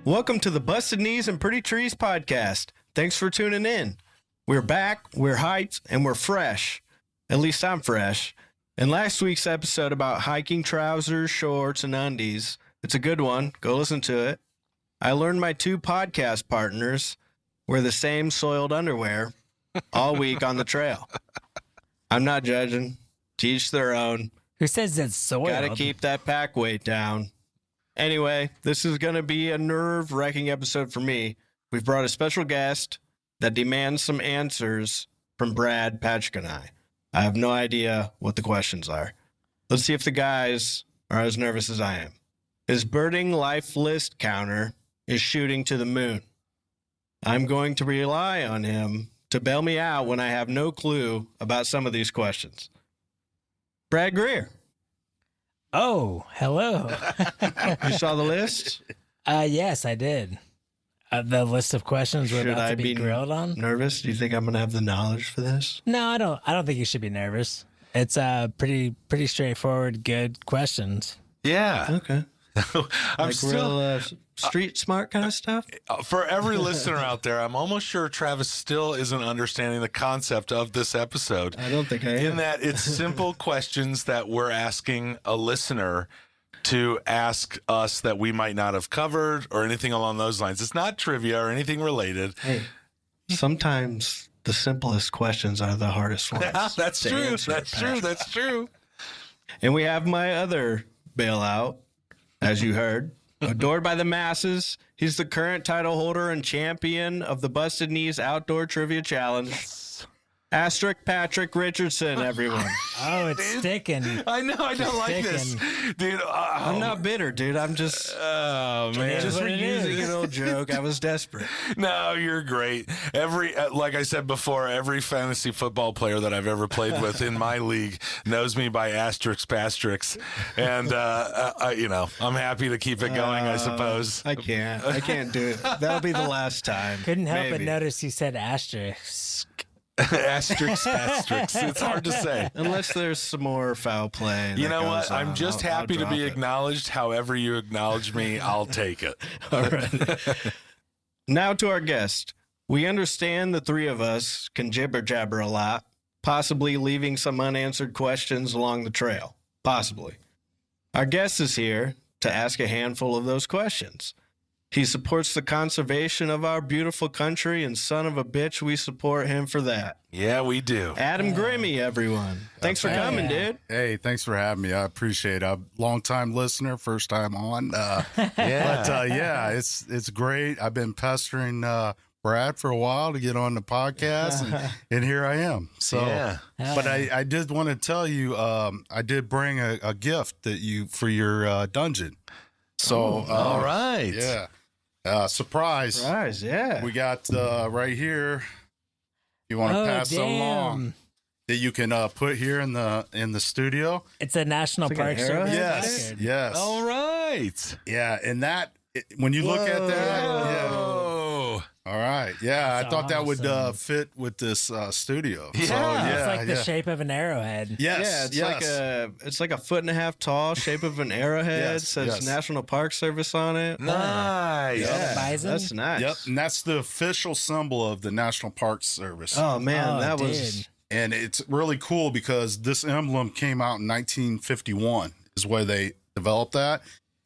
Welcome to the Busted Knees and Pretty Trees podcast. Thanks for tuning in. We're back, we're hyped, and we're fresh. At least I'm fresh. In last week's episode about hiking trousers, shorts, and undies, it's a good one. Go listen to it. I learned my two podcast partners wear the same soiled underwear all week on the trail. I'm not judging. To each their own. Who says that's soiled? Gotta keep that pack weight down. Anyway, this is going to be a nerve-wracking episode for me. We've brought a special guest that demands some answers from Brad, Patrick, and I. I have no idea what the questions are. Let's see if the guys are as nervous as I am. His birding life list counter is shooting to the moon. I'm going to rely on him to bail me out when I have no clue about some of these questions. Brad Greer. Oh, hello. You saw the list? Yes, I did. The list of questions we're about to be grilled on. Nervous? Do you think I'm going to have the knowledge for this? No, I don't. I don't think you should be nervous. It's pretty straightforward, good questions. Yeah. Okay. I'm like still real street smart kind of stuff? for every listener out there, I'm almost sure Travis still isn't understanding the concept of this episode. I don't think I am. In that it's simple questions that we're asking a listener to ask us that we might not have covered or anything along those lines. It's not trivia or anything related. Hey, sometimes the simplest questions are the hardest ones. That's true. That's true. And we have my other bailout, as you heard. Adored by the masses, he's the current title holder and champion of the Busted Knees Outdoor Trivia Challenge. Asterisk Patrick Richardson, everyone. Oh, it's sticking. I know. I don't like this. Dude, I'm not bitter, dude. I'm just... Oh, man. Just reusing an old joke. I was desperate. No, you're great. Like I said before, every fantasy football player that I've ever played with in my league knows me by asterisk pastrix. And, I'm happy to keep it going, I suppose. I can't do it. That'll be the last time. Couldn't help but Maybe. notice you said asterisk. Asterisk pastrix. It's hard to say. Unless there's some more foul play. You know what? On. I'm just happy to be acknowledged. However you acknowledge me, I'll take it. All right. Now to our guest. We understand the three of us can jibber jabber a lot, possibly leaving some unanswered questions along the trail. Possibly. Our guest is here to ask a handful of those questions. He supports the conservation of our beautiful country, and son of a bitch, we support him for that. Yeah, we do. Adam Grimme, everyone. Thanks for coming, dude. Hey, thanks for having me. I appreciate it. I'm a long-time listener, first time on. It's great. I've been pestering Brad for a while to get on the podcast, and here I am. So, yeah. But I did want to tell you, I did bring a gift for your dungeon. So, all right. Yeah. Surprise. Surprise, yeah. We got right here. You want to pass it along that you can put here in the studio? It's a National It's like Park an arrowhead? Service. Yes. All right. Yeah, and when you look at that, Oh. all right. Yeah, That's I thought that would awesome. fit with this studio. Yeah. So, It's like the shape of an arrowhead. Yes. Yeah, it's like a foot and a half tall, shape of an arrowhead. Yes, Says yes. National Park Service on it. Nice. Yeah, bison? that's nice. Yep, and that's the official symbol of the National Park Service. Oh man, Oh, that dude. was And it's really cool because this emblem came out in 1951 is where they developed that.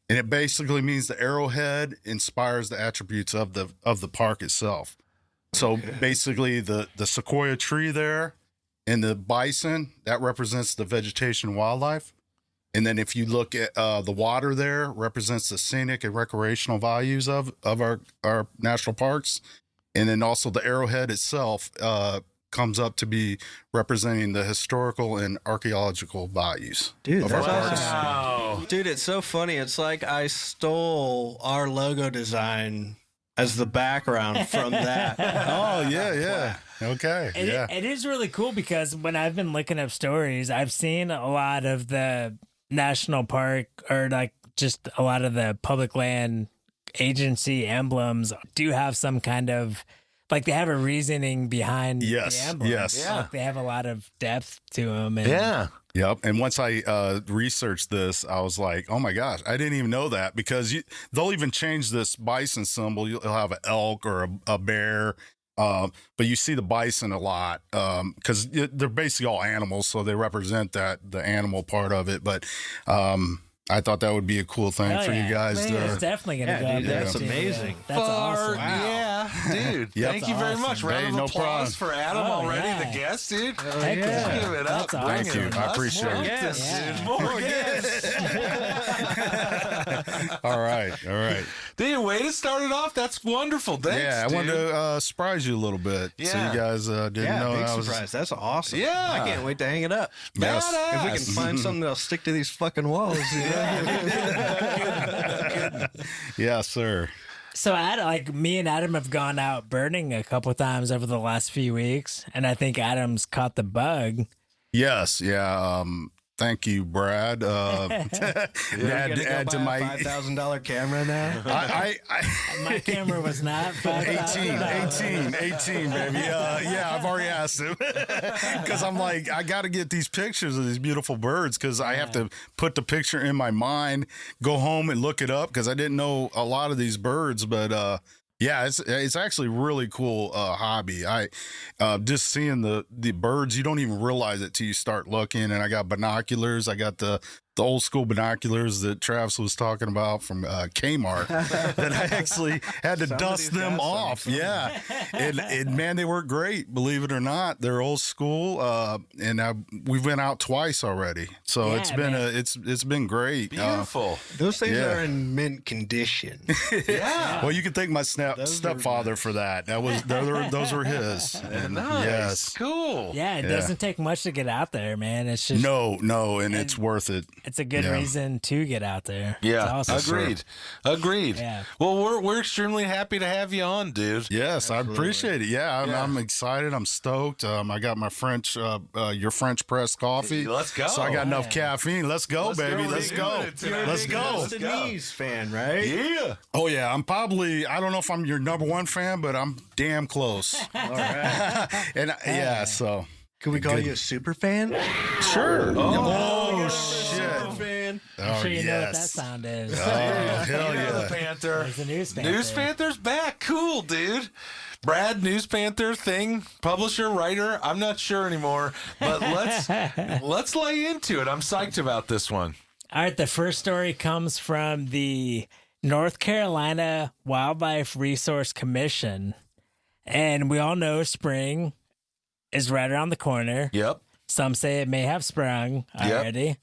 And it basically means the arrowhead inspires the attributes of the park itself. So basically the sequoia tree there and the bison, that represents the vegetation and wildlife. And then if you look at the water there, represents the scenic and recreational values of our national parks. And then also the arrowhead itself comes up to be representing the historical and archaeological values Dude, of our that's parks. Wow. Dude, it's so funny. It's like I stole our logo design as the background from that. Oh, yeah. Okay. Yeah. It is really cool because when I've been looking up stories, I've seen a lot of the national park or like just a lot of the public land agency emblems do have some kind of like they have a reasoning behind Yes, the emblem. yes. Yeah. Like they have a lot of depth to them. And Yeah. Yep. And once I researched this, I was like, oh my gosh, I didn't even know that, because they'll even change this bison symbol. You'll have an elk or a bear. But you see the bison a lot because they're basically all animals, so they represent the animal part of it. But I thought that would be a cool thing Hell for yeah. you guys Man, it's to. definitely going to go Yeah, up dude, there. that's too. amazing. That's awesome. Yeah, dude. Yep. Thank you very That's much. awesome. Round Hey, of no applause problem. for Adam Oh, already, yeah. the guest, dude. Heck yeah. yeah. Give it up. That's awesome. Thank you. I appreciate More it. guests, Yeah. dude. More guests. All right. Dude, way to start it off. That's wonderful. Thanks, Yeah, I dude. wanted to surprise you a little bit, so Yeah. you guys didn't know big I was. surprise. That's awesome. Yeah. I can't wait to hang it up. Yes. Badass. If we can find something that'll stick to these fucking walls. You know? Yes, sir. So, me and Adam have gone out birding a couple times over the last few weeks, and I think Adam's caught the bug. Yes, yeah. Thank you, Brad. You're add gonna add go to buy my. a $5,000 camera now. I My camera was not 18, baby. Yeah, I've already asked him because I'm like, I got to get these pictures of these beautiful birds because I have to put the picture in my mind, go home and look it up because I didn't know a lot of these birds, but yeah, it's actually a really cool hobby. I just seeing the birds, you don't even realize it till you start looking. And I got binoculars. I got the old school binoculars that Travis was talking about from Kmart that I actually had to Somebody's dust them got some. off. Yeah, and man, they work great. Believe it or not, they're old school. And we went out twice already, so Yeah, it's been man. it's been great. Beautiful. Those things Yeah. are in mint condition. Yeah. Well, you can thank my Those stepfather for that. Those were his. And Nice. yes. Cool. Yeah, it Yeah. doesn't take much to get out there, man. It's just No, and it's worth it. it's a good Yeah. reason to get out there. Yeah. It's awesome. Agreed. Yeah. Well, we're extremely happy to have you on, dude. Yes, I appreciate it. Yeah, Yeah. I'm excited. I'm stoked. I got my French, your French press coffee. Let's go. So I got enough caffeine. Let's go, Let's go. baby. We're Let's doing go. it tonight. Let's go. Let's go. Denise fan, right? Yeah. Oh yeah, I'm probably. I don't know if I'm your number one fan, but I'm damn close. All right. And yeah, so Can we call you a super fan? sure. Oh, Super shit. fan. I'm sure you know what that yes. sound is. Oh hell Yeah, yeah. Panther. There's a News Panther. News Panther's back. Cool, dude. Brad, News Panther thing, publisher, writer. I'm not sure anymore, but let's lay into it. I'm psyched about this one. All right, the first story comes from the North Carolina Wildlife Resource Commission. And we all know spring is right around the corner. Yep. Some say it may have sprung Yep. already.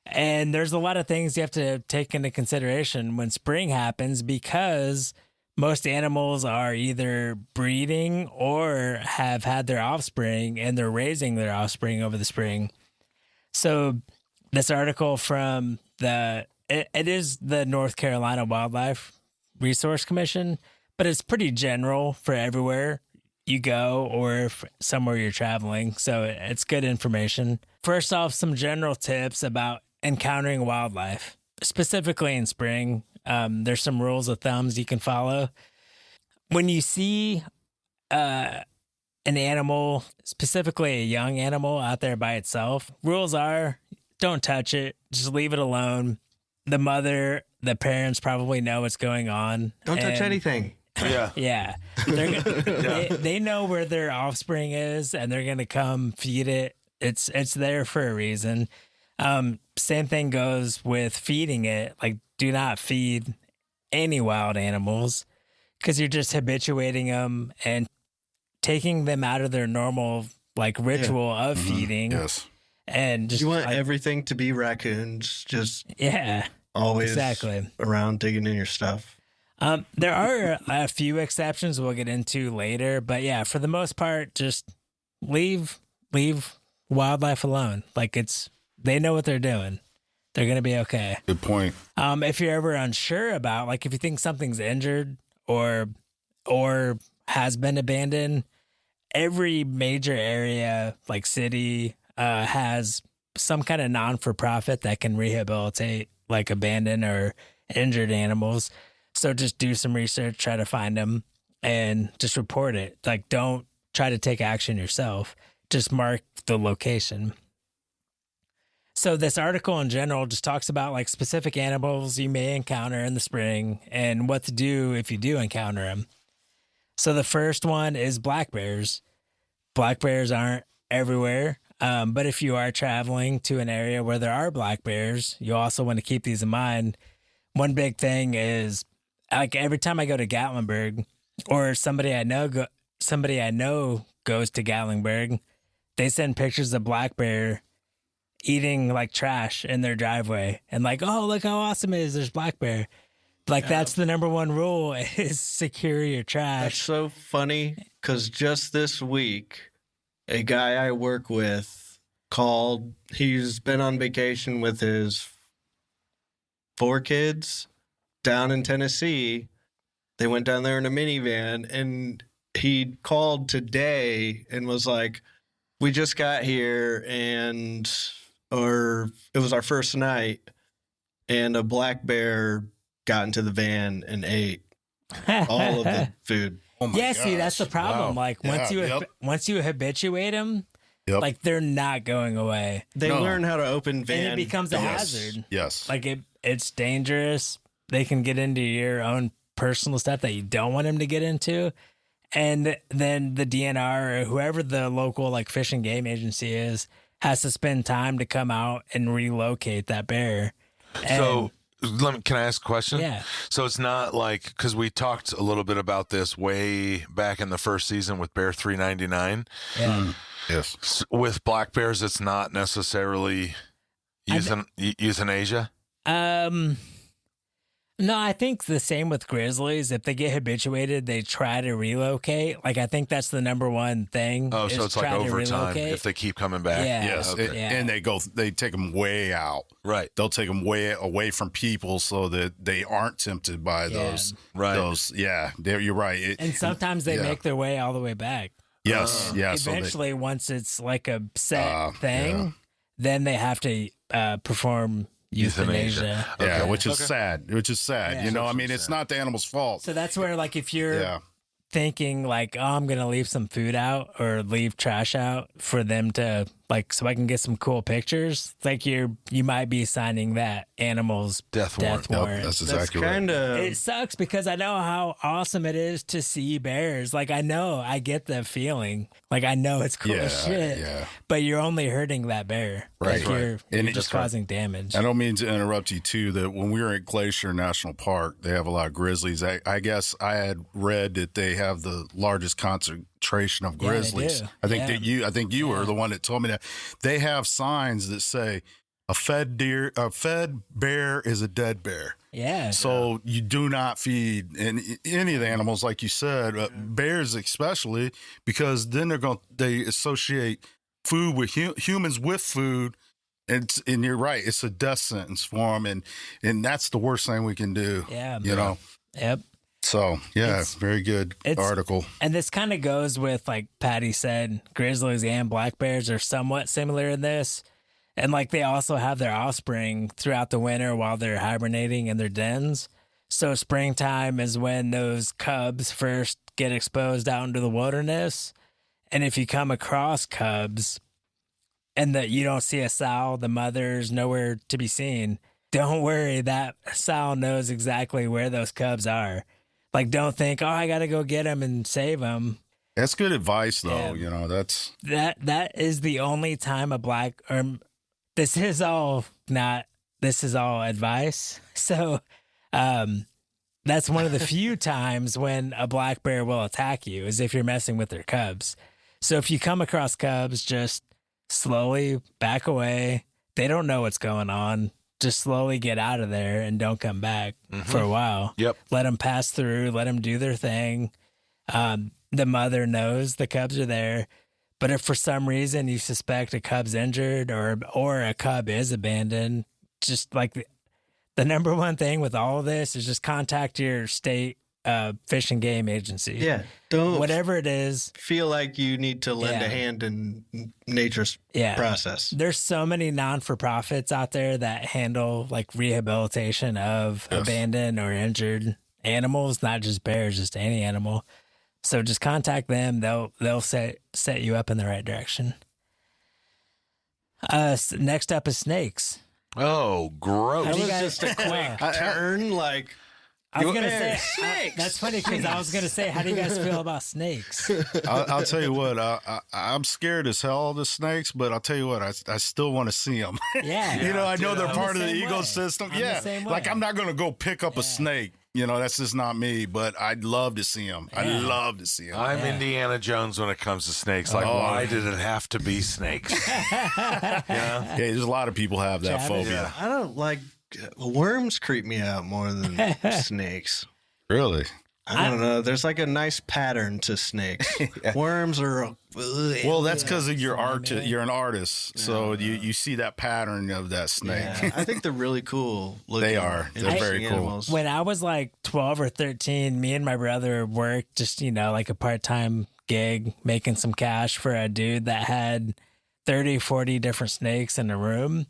And there's a lot of things you have to take into consideration when spring happens because most animals are either breeding or have had their offspring and they're raising their offspring over the spring. So this article from it is the North Carolina Wildlife Resource Commission, but it's pretty general for everywhere you go or somewhere you're traveling. So it's good information. First off, some general tips about encountering wildlife, specifically in spring. There's some rules of thumbs you can follow. When you see an animal, specifically a young animal out there by itself, rules are don't touch it. Just leave it alone. The parents probably know what's going on. Don't touch and- anything. Yeah. Yeah. They know where their offspring is and they're going to come feed it. It's there for a reason. Same thing goes with feeding it. Like, do not feed any wild animals because you're just habituating them and taking them out of their normal ritual of feeding. Yes. And just You want everything to be raccoons, just yeah, always exactly. around digging in your stuff. There are a few exceptions we'll get into later, but yeah, for the most part, just leave wildlife alone. They know what they're doing. They're gonna be okay. Good point. If you're ever unsure about, if you think something's injured or has been abandoned, every major area, like city, has some kind of non-for-profit that can rehabilitate abandoned or injured animals. So just do some research, try to find them. and just report it. Like, don't try to take action yourself. Just mark the location. So this article in general just talks about like specific animals you may encounter in the spring and what to do if you do encounter them. So the first one is black bears. Black bears aren't everywhere, but if you are traveling to an area where there are black bears, you also want to keep these in mind. One big thing is, like, every time I go to Gatlinburg, or somebody I know goes to Gatlinburg, they send pictures of black bear eating like trash in their driveway and like, oh, look how awesome it is, there's black bear. Like, that's the number one rule is secure your trash. That's so funny because just this week, a guy I work with called. He's been on vacation with his 4 kids down in Tennessee. They went down there in a minivan, and he called today and was like, we just got here or it was our first night, and a black bear got into the van and ate all of the food. Oh my Yeah, see, that's the gosh. problem. Wow. Like, once you habituate them, Yep. like, they're not going away. They No. learn how to open van. And it becomes a Yes. hazard. Yes. Like, it's dangerous. They can get into your own personal stuff that you don't want them to get into. And then the DNR or whoever the local like fish and game agency is has to spend time to come out and relocate that bear. And, So can I ask a question? yeah, So it's not like, because we talked a little bit about this way back in the first season with Bear 399. yeah. Yes. With black bears, it's not necessarily euthanasia. No, I think the same with grizzlies. If they get habituated, they try to relocate. Like, I think that's the number one thing. Oh, is so it's like try to overtime relocate. if they keep coming back. Yeah. Yes. Okay. Yeah. And they take them way out. Right. They'll take them way away from people so that they aren't tempted by Yeah. those. Right. Those. Yeah. You're right. And sometimes they yeah. make their way all the way back. Yes. Yeah. So Eventually, once it's like a set thing, yeah. then they have to perform euthanasia. yeah, Okay. which is Okay. sad. Which is sad. Yeah. You know, So I mean, it's sad. not the animal's fault. So that's where, like, if you're Yeah. thinking like, oh, I'm gonna leave some food out or leave trash out for them to like, so I can get some cool pictures, like you might be signing that animal's Death warrant. Yep, warrant. that's That's exactly right. kind of It sucks because I know how awesome it is to see bears. Like, I get the feeling. Like, I know it's cool Yeah, as shit. yeah. But you're only hurting that bear. Right. Like, you're And just that's right. causing damage. I don't mean to interrupt you too. That when we were at Glacier National Park, they have a lot of grizzlies. I guess I had read that they have the largest concentration of Yeah, they grizzlies. do. I think Yeah. I think you were the one that told me that. They have signs that say a fed bear is a dead bear. Yeah. So you do not feed any of the animals, like you said, bears especially, because then they associate food with humans with food, and you're right, it's a death sentence for them, and that's the worst thing we can do. Yeah. You know. Yep. So yeah, It's- very good article. And this kind of goes with, like Patty said, grizzlies and black bears are somewhat similar in this. And like, they also have their offspring throughout the winter while they're hibernating in their dens. So springtime is when those cubs first get exposed out into the wilderness. And if you come across cubs and that you don't see a sow, the mother's nowhere to be seen, don't worry, that sow knows exactly where those cubs are. Like, don't think, oh, I got to go get them and save them. That's good advice, though. Yeah. You know, that's That is the only time a black, or this is all advice. So, that's one of the few times when a black bear will attack you, is if you're messing with their cubs. So if you come across cubs, just slowly back away. They don't know what's going on. Just slowly get out of there and don't come back for a while. Yep. Let them pass through. Let them do their thing. The mother knows the cubs are there. But if for some reason you suspect a cub's injured or a cub is abandoned, just like the number one thing with all of this is just contact your state fish and game agency. yeah. Don't Whatever it is. feel like you need to lend Yeah. a hand in nature's Yeah. process. There's so many non-for-profits out there that handle like rehabilitation of Yes. abandoned or injured animals, not just bears, just any animal. So just contact them. They'll set you up in the right direction. Next up is snakes. Oh, gross. How do you It guys- was just a quick turn, like. I was gonna say snakes. that's funny because I was gonna say, how do you guys feel about snakes? I'll tell you what, I'm scared as hell of the snakes, but I'll tell you what, I still want to see them. Yeah, You know, I know they're I'm part the of the same way. ecosystem. I'm the Yeah, same like way. I'm not going to go pick up a snake. You know, that's just not me, but I'd love to see them. I'd love to see them. I'm Indiana Jones when it comes to snakes. Like, why did it have to be snakes? Yeah, there's a lot of people have that Travis? phobia. I don't like worms. Creep me out more than snakes. Really? I don't know. There's like a nice pattern to snakes. Worms are. Well, that's because of your art. You're an artist, so you see that pattern of that snake. Yeah, I think they're really cool. Looking, They are. They're interesting very cool. animals. When I was like 12 or 13, me and my brother worked just, like a part-time gig, making some cash for a dude that had 30, 40 different snakes in a room.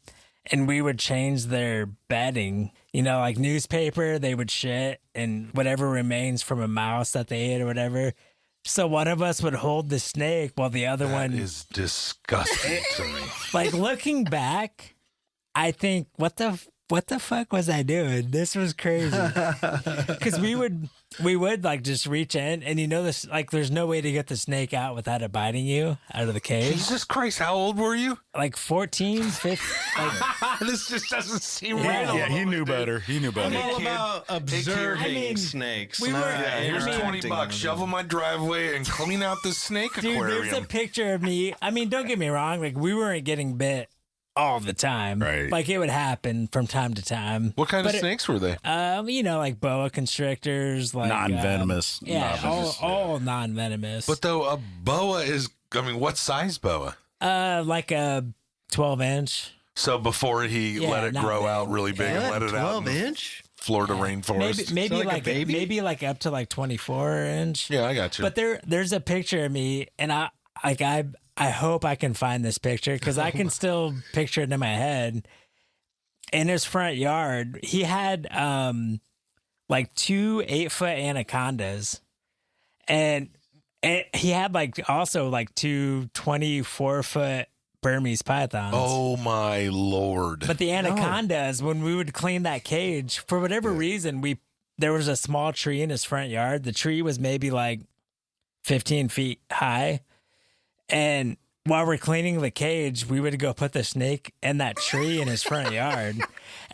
And we would change their bedding, like newspaper, they would shit and whatever remains from a mouse that they ate or whatever. So one of us would hold the snake while the other That one is disgusting to me. like looking back, I think what the fuck was I doing? This was crazy. Because we would like just reach in and this, like there's no way to get the snake out without it biting you out of the cage. Jesus Christ, how old were you? Like 14, 15. Like, This just doesn't seem Yeah. real. Yeah, he knew better. He knew I'm better. all about observing I mean, snakes. we were- not Yeah, here's interacting $20. with Shovel them. my driveway and clean out the snake dude, aquarium. there's a picture of me. I mean, don't get me wrong. Like we weren't getting bit all the time. Right. Like it would happen from time to time. What kind But of snakes were they? Like boa constrictors, like Non-venomous. yeah, Non-venomous, all non-venomous. But though a boa is, what size boa? Like a 12-inch. So before he Yeah, let it not grow big. out really big and let it out in the 12-inch? Florida rainforest. Maybe like a like baby? maybe like up to like 24-inch. Yeah, I got you. But there's a picture of me, and I hope I can find this picture because I can still picture it in my head. In his front yard, he had like 2 8-foot anacondas, and he had like also like 2 24-foot Burmese pythons. Oh my Lord. But the anacondas, when we would clean that cage, for whatever reason, there was a small tree in his front yard. The tree was maybe like 15 feet high. And while we're cleaning the cage, we would go put the snake in that tree in his front yard.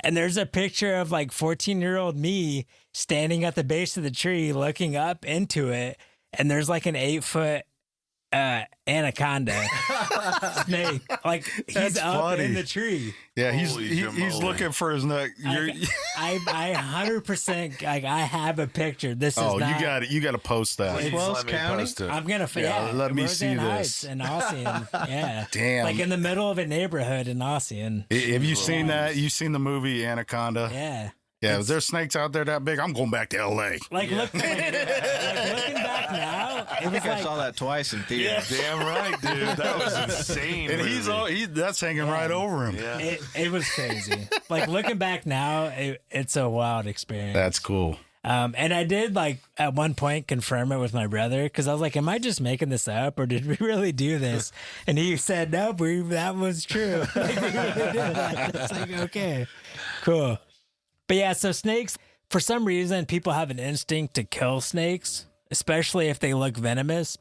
And there's a picture of like 14-year-old me standing at the base of the tree looking up into it. And there's like an 8-foot anaconda snake. Like he's That's up funny. in the tree. Yeah, Holy he's jamoly. looking for his neck. I 100% like I have a picture. This is Oh, not, you got it. You got to post that. Please Wells let me County? post it. I'm gonna Yeah, let me Roseanne see Heights this. in Ossian. Yeah, Damn. like in the middle of a neighborhood in Ossian. Have you seen that? You've seen the movie Anaconda? Yeah, Yeah, if there's snakes out there that big, I'm going back to L.A. like looking back now, it I was think I like saw that twice in theater. Damn right, dude. That was insane. And movie. that's hanging right over him. Yeah. it was crazy. Like looking back now, it's a wild experience. That's cool. And I did like at one point confirm it with my brother because I was like, "Am I just making this up, or did we really do this?" And he said, "No, that was true." Like, we really did that. It's like, okay, cool. But yeah, so snakes. For some reason, people have an instinct to kill snakes, especially if they look venomous.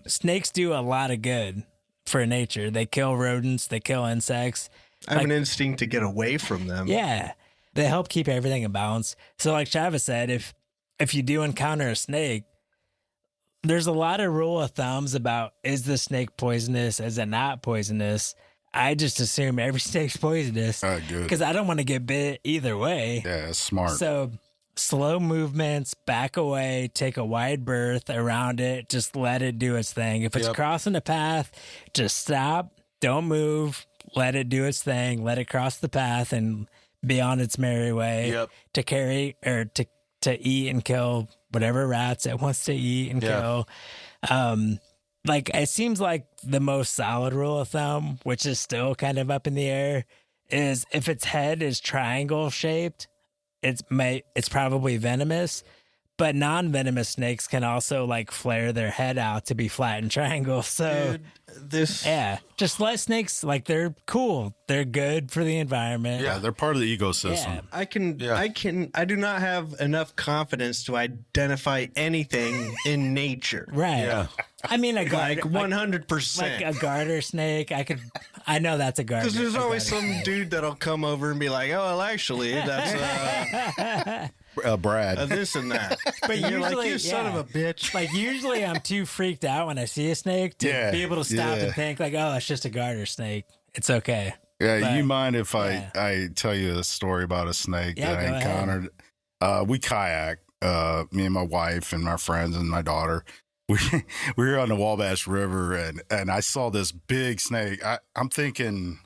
Snakes do a lot of good for nature. They kill rodents. They kill insects. I have an instinct to get away from them. Yeah. They help keep everything in balance. So like Travis said, if you do encounter a snake, there's a lot of rule of thumbs about is the snake poisonous? Is it not poisonous? I just assume every snake's poisonous Good. because I don't want to get bit either way. Yeah, that's smart. So slow movements, back away, take a wide berth around it, just let it do its thing. If it's crossing the path, just stop, don't move, let it do its thing, let it cross the path and be on its merry way to carry or to eat and kill whatever rats it wants to eat and kill. Like it seems like the most solid rule of thumb, which is still kind of up in the air, is if its head is triangle shaped, it's probably venomous. But non-venomous snakes can also like flare their head out to be flat and triangle. So Dude, just let snakes, like, they're cool. They're good for the environment. Yeah, they're part of the ecosystem. Yeah. I do not have enough confidence to identify anything in nature. Right. Yeah. I mean, a garter, Like 100%. like a garter snake. I know that's a garter. Because there's a always garter some snake. dude that'll come over and be like, "Oh, well, actually, that's Brad. this and that." But And you're like, usually- "You son of yeah. a bitch!" Like, usually I'm too freaked out when I see a snake to Yeah, be able to stop yeah. and think like, oh, it's just a garter snake. It's okay. Yeah, But- you mind if yeah. I tell you a story about a snake Yeah, that go I ahead. encountered? We kayak, me and my wife and my friends and my daughter. We were on the Wabash River and I saw this big snake. I'm thinking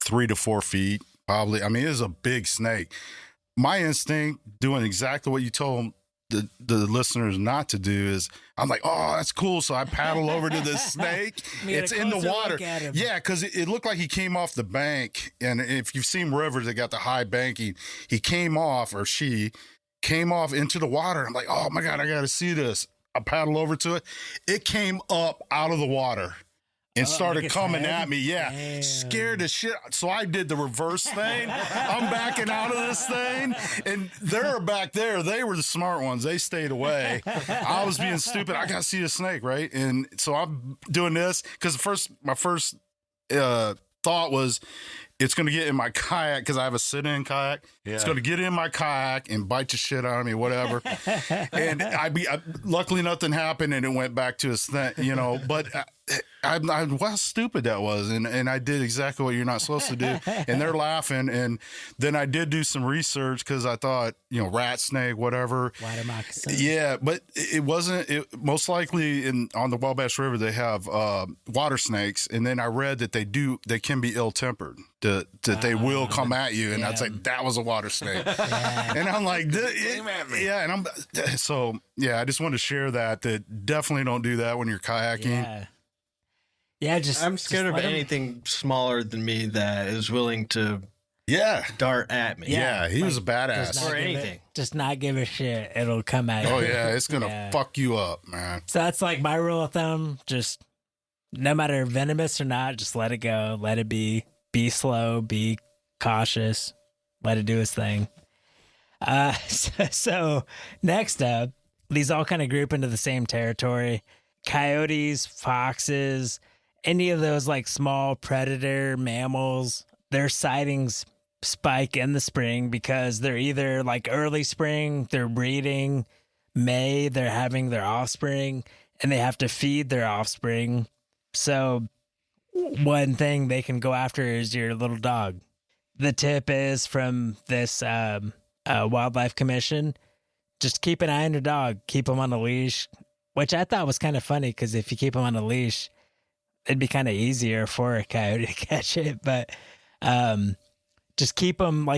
3 to 4 feet, probably. I mean, it was a big snake. My instinct, doing exactly what you told the listeners not to do, is I'm like, oh, that's cool. So I paddle over to this snake. Get a It's in the closer water. look at him. Yeah, because it looked like he came off the bank. And if you've seen rivers that got the high banking, he came off, or she came off into the water. I'm like, oh my God, I got to see this. I paddle over to it. It came up out of the water and started like its coming head? at me. Yeah. Damn. Scared the shit. So I did the reverse thing. I'm backing out of this thing. And they're back there. They were the smart ones. They stayed away. I was being stupid. I got to see the snake, right? And so I'm doing this because my first thought was, it's going to get in my kayak because I have a sit-in kayak. Yeah. It's going to get in my kayak and bite the shit out of me, whatever. And luckily nothing happened and it went back to its thing, but how stupid that was. And I did exactly what you're not supposed to do. And they're laughing. And then I did do some research because I thought, rat snake, whatever. Water moccasin. Yeah, but it wasn't. Most likely on the Wabash River they have water snakes, and then I read that they can be ill-tempered, that they will come at you, and yeah. I'd say that was a water snake, and I'm like, Came at me. yeah, and I just wanted to share that definitely don't do that when you're kayaking. Yeah. Yeah, I'm scared of let 'em- anything smaller than me that is willing to Yeah, dart at me. yeah, he was a Just badass. not Or give anything. just not give a shit. It'll come at you. Oh yeah, it's gonna Yeah. fuck you up, man. So that's like my rule of thumb. Just no matter venomous or not, just let it go. Let it be. Be slow. Be cautious. Let it do its thing. So next up, these all kind of group into the same territory. Coyotes, foxes, any of those like small predator mammals, their sightings spike in the spring because they're either like early spring, they're breeding, May, they're having their offspring, and they have to feed their offspring. So one thing they can go after is your little dog. The tip is from this wildlife commission, just keep an eye on your dog, keep him on a leash, which I thought was kind of funny because if you keep him on a leash, it'd be kind of easier for a coyote to catch it. But just keep them,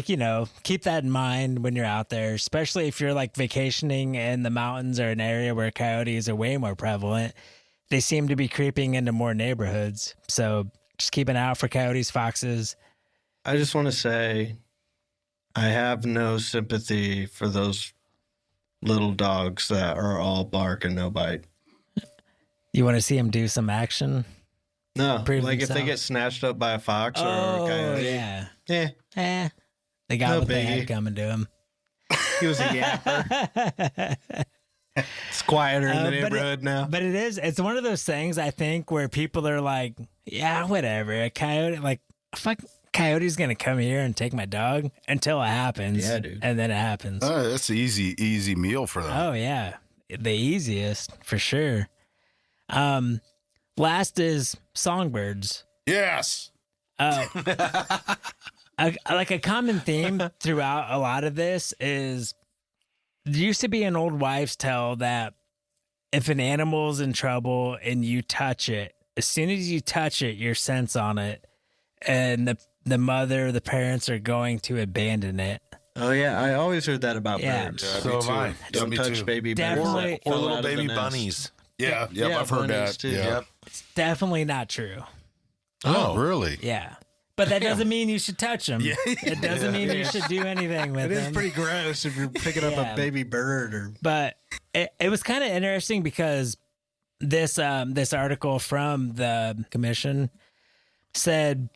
keep that in mind when you're out there, especially if you're like vacationing in the mountains or an area where coyotes are way more prevalent. They seem to be creeping into more neighborhoods. So just keep an eye out for coyotes, foxes. I just want to say I have no sympathy for those little dogs that are all bark and no bite. You want to see them do some action? No, Prove like if they themselves. get snatched up by a fox or a coyote. yeah. Yeah, They got No what they had biggie. coming to them. he was a yapper. It's quieter in the neighborhood now. But it's one of those things I think where people are like, yeah, whatever. A coyote, like, fuck, coyote's going to come here and take my dog until it happens. Yeah, dude. And then it happens. That's an easy meal for them. Oh, yeah. The easiest, for sure. Last is songbirds. Yes. Like a common theme throughout a lot of this is there used to be an old wives' tale that if an animal's in trouble and you touch it, as soon as you touch it, your scent's on it, and the mother, the parents are going to abandon it. Oh yeah, I always heard that about Yeah. birds. So have I. Don't Me touch too. baby birds. Definitely. that Or fall little out of the baby nest. bunnies. Yeah. Yeah, I've heard bunnies that. too. Yeah. Yep. It's definitely not true. Oh, really? Yeah. But that doesn't mean you should touch them. Yeah. It doesn't mean you should do anything with It them. is pretty gross if you're picking up Yeah. a baby bird or. But it was kind of interesting because this article from the commission said,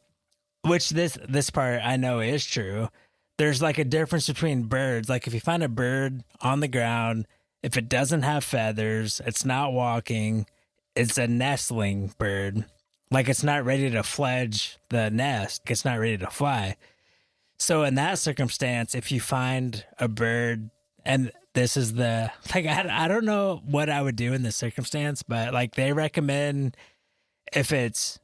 which this part I know is true. There's like a difference between birds. Like if you find a bird on the ground, if it doesn't have feathers, it's not walking, it's a nestling bird. Like it's not ready to fledge the nest. It's not ready to fly. So in that circumstance, if you find a bird, and this is the, like, I don't know what I would do in this circumstance, but like they recommend if it's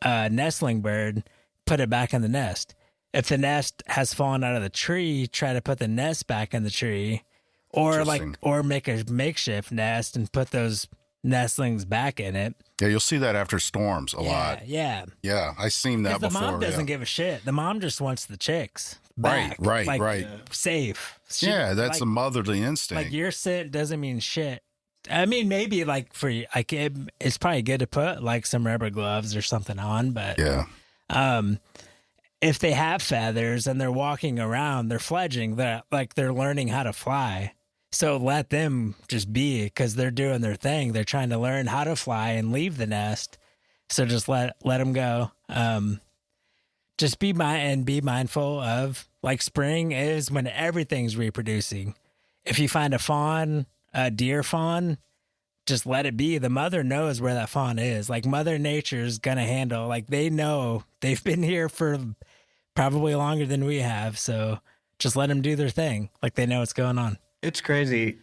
a nestling bird, put it back in the nest. If the nest has fallen out of the tree, try to put the nest back in the tree, or make a makeshift nest and put those nestlings back in it. Yeah, you'll see that after storms a lot. Yeah. Yeah, I've seen that The before. mom doesn't yeah. give a shit. The mom just wants the chicks back. Right. Safe. Yeah, that's like, a motherly instinct. like your scent doesn't mean shit. I mean, maybe like for like it's probably good to put like some rubber gloves or something on, but yeah. If they have feathers and they're walking around, they're fledging, they're learning how to fly. So let them just be, because they're doing their thing. They're trying to learn how to fly and leave the nest. So just let them go. Just be mindful of, like, spring is when everything's reproducing. If you find a deer fawn, just let it be. The mother knows where that fawn is. Like Mother Nature's gonna handle. Like they know, they've been here for probably longer than we have. So just let them do their thing. Like they know what's going on. It's crazy.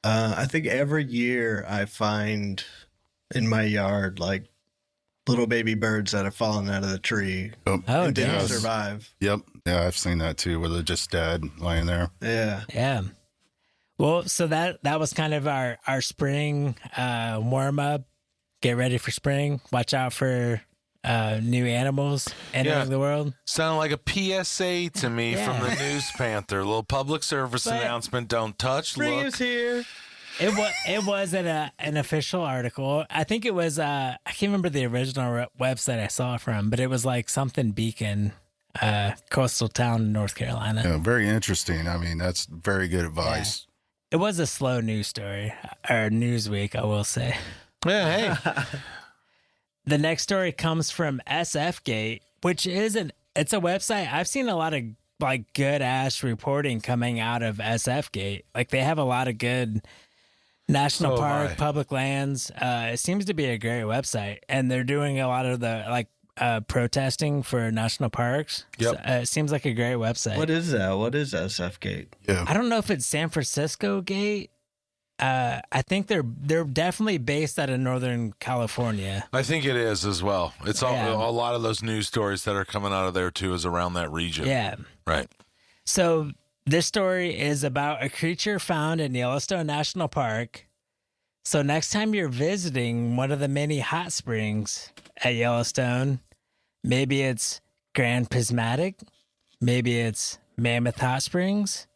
I think every year I find in my yard like little baby birds that have fallen out of the tree Oh, and didn't damn. survive. Yep. Yeah, I've seen that too, where they're just dead laying there. Yeah. Yeah. Well, so that was kind of our spring warm up. Get ready for spring. Watch out for new animals entering the world. Sounded like a PSA to me Yeah. from the News Panther. A little public service But- announcement. Don't touch. Spring Look. is here. It wasn't an official article. I think it was I can't remember the original website I saw it from, but it was like something Beacon, coastal town in North Carolina. Yeah, very interesting. I mean, that's very good advice. It was a slow news story or news week, I will say. Yeah, hey. The next story comes from SFgate, which it's a website. I've seen a lot of like good ass reporting coming out of SFgate. Like they have a lot of good national So park, have I. public lands. It seems to be a great website, and they're doing a lot of the like protesting for national parks. Yep. So, it seems like a great website. What is that? What is SF Gate? Yeah. I don't know if it's San Francisco Gate. I think they're definitely based out of Northern California. I think it is as well. It's all, Yeah. a lot of those news stories that are coming out of there too is around that region. Yeah. Right. So this story is about a creature found in Yellowstone National Park. So next time you're visiting one of the many hot springs at Yellowstone, maybe it's Grand Prismatic, maybe it's Mammoth Hot Springs,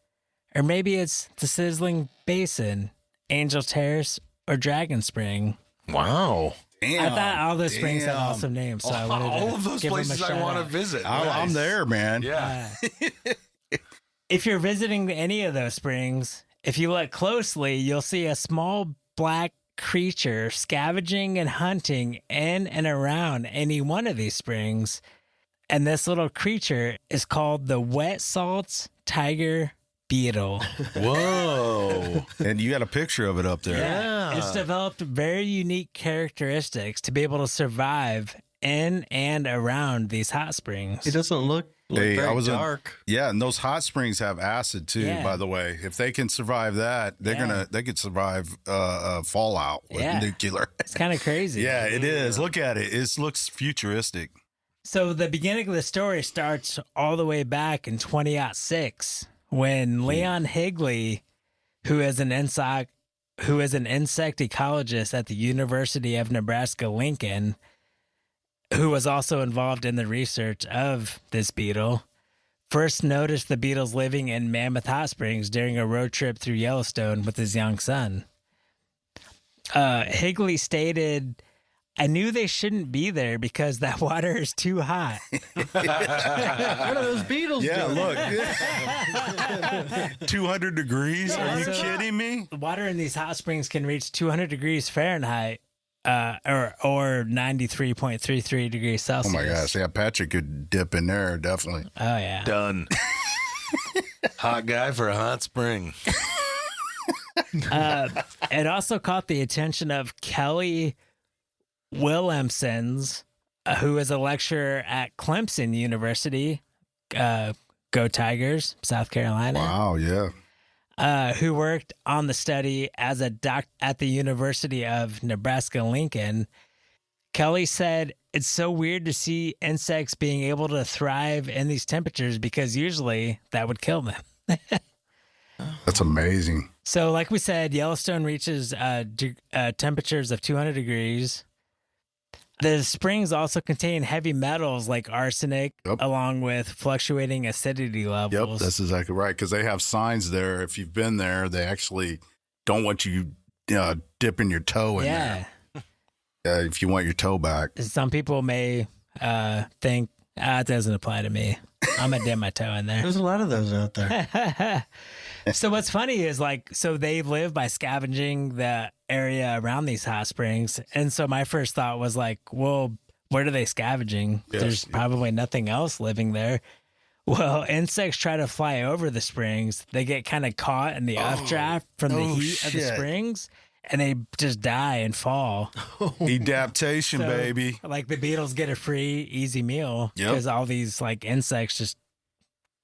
or maybe it's the Sizzling Basin, Angel Terrace, or Dragon Spring. Wow. Damn. I thought all those springs had Damn. awesome names, so I wanted to All of those give them a places I shout want to out. visit. I'm Nice. there, man. Yeah. If you're visiting any of those springs, if you look closely, you'll see a small black creature scavenging and hunting in and around any one of these springs. And this little creature is called the wet salts tiger beetle. Whoa. And you got a picture of it up there. Yeah. It's developed very unique characteristics to be able to survive in and around these hot springs. It doesn't look Hey, very I was dark. Yeah, and those hot springs have acid too. Yeah. By the way, if they can survive that, they could survive fallout with Yeah. nuclear. It's kind of crazy. Yeah, it is. Look at it. It looks futuristic. So the beginning of the story starts all the way back in 2006 when Leon Higley, who is an insect ecologist at the University of Nebraska-Lincoln, who was also involved in the research of this beetle, first noticed the beetles living in Mammoth Hot Springs during a road trip through Yellowstone with his young son. Higley stated, I knew they shouldn't be there because that water is too hot. What are those beetles doing? Look. 200 degrees? Are you So- kidding me? The water in these hot springs can reach 200 degrees Fahrenheit, or 93.33 degrees Oh Celsius. my gosh. Yeah, Patrick could dip in there, definitely. Oh yeah. Done. Hot guy for a hot spring. It also caught the attention of Kelly Williamsons, who is a lecturer at Clemson University, go Tigers, South Carolina, Wow, yeah. who worked on the study as a doc at the University of Nebraska-Lincoln. Kelly said, it's so weird to see insects being able to thrive in these temperatures because usually that would kill them. That's amazing. So, like we said, Yellowstone reaches temperatures of 200 degrees. The springs also contain heavy metals like arsenic, Yep. along with fluctuating acidity Yep, levels. that's exactly right. Because they have signs there. If you've been there, they actually don't want you dipping your toe in yeah. there if you want your toe back. Some people may think, it doesn't apply to me. I'm going to dip my toe in there. There's a lot of those out there. So what's funny is so they live by scavenging the area around these hot springs. And so my first thought was well, what are they scavenging? Yes. There's probably nothing else living there. Well, insects try to fly over the springs. They get kind of caught in the updraft from the heat of the shit. springs, and they just die and fall. Adaptation, So, baby. Like the beetles get a free, easy meal Yep. because all these insects just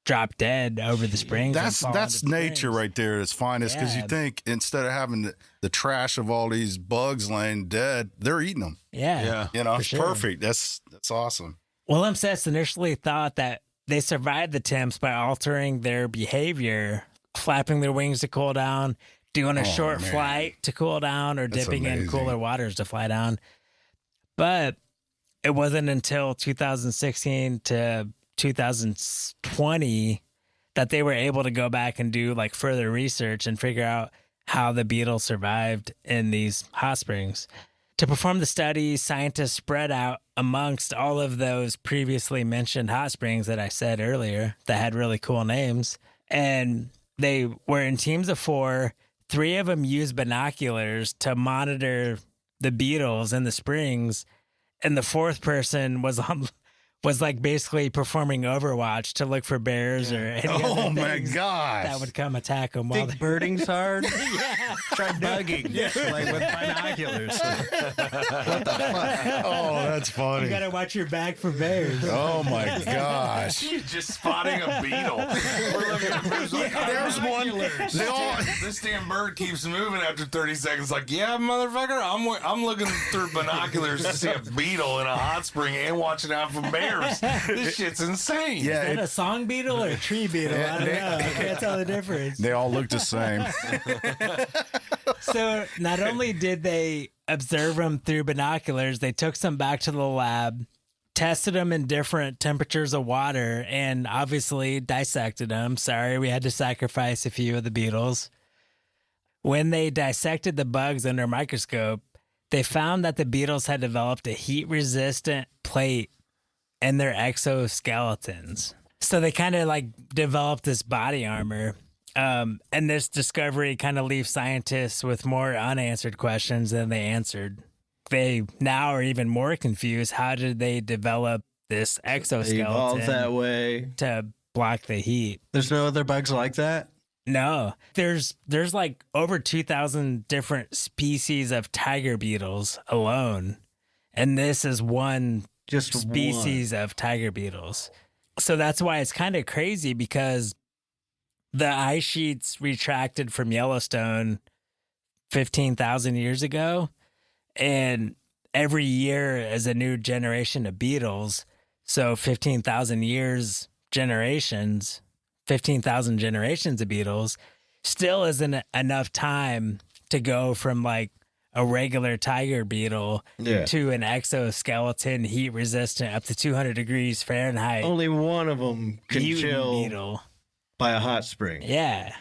drop dead over the springs. and That's fall into the nature springs. right there at its finest. Because Yeah. you think instead of having the trash of all these bugs laying dead, they're eating them. Yeah. Yeah. You know, For it's sure. perfect. That's awesome. Willem Sess initially thought that they survived the temps by altering their behavior, flapping their wings to cool down, doing a short man. flight to cool down, or That's dipping in amazing. cooler waters to fly down. But it wasn't until 2016 to 2020 that they were able to go back and do further research and figure out how the beetles survived in these hot springs. To perform the study, scientists spread out amongst all of those previously mentioned hot springs that I said earlier that had really cool names. And they were in teams of 4. 3 of them used binoculars to monitor the beetles in the springs. And the 4th person was basically performing Overwatch to look for bears or any Oh other my things gosh. that would come attack them while Think birding's hard? yeah. Try bugging, with binoculars. Oh, that's You funny. got to watch your back for bears. Oh my gosh. He's just spotting a beetle. We're looking at birds like, There's one. They all, This damn bird keeps moving after 30 seconds. Like, yeah, motherfucker, I'm looking through binoculars to see a beetle in a hot spring and watching out for bears. This shit's insane. yeah, Is that a song beetle or a tree beetle? I don't know. I can't tell the difference. they all look the same. So not only did they observe them through binoculars, they took some back to the lab, tested them in different temperatures of water, and obviously dissected them. Sorry, we had to sacrifice a few of the beetles. When they dissected the bugs under a microscope, they found that the beetles had developed a heat-resistant plate in their exoskeletons. So they kind of developed this body armor. And this discovery kind of leaves scientists with more unanswered questions than they answered. They now are even more confused. How did they develop this They evolved that exoskeleton way. to block the heat? There's no other bugs like that? No, there's over 2,000 different species of tiger beetles alone. And this is one Just species of tiger beetles. So that's why it's kind of crazy because the ice sheets retracted from Yellowstone 15,000 years ago. And every year is a new generation of beetles. So 15,000 generations of beetles still isn't enough time to go from a regular tiger beetle to an exoskeleton, heat resistant, up to 200 degrees Fahrenheit. Only one of them can mutant chill beetle. by a hot spring. Yeah.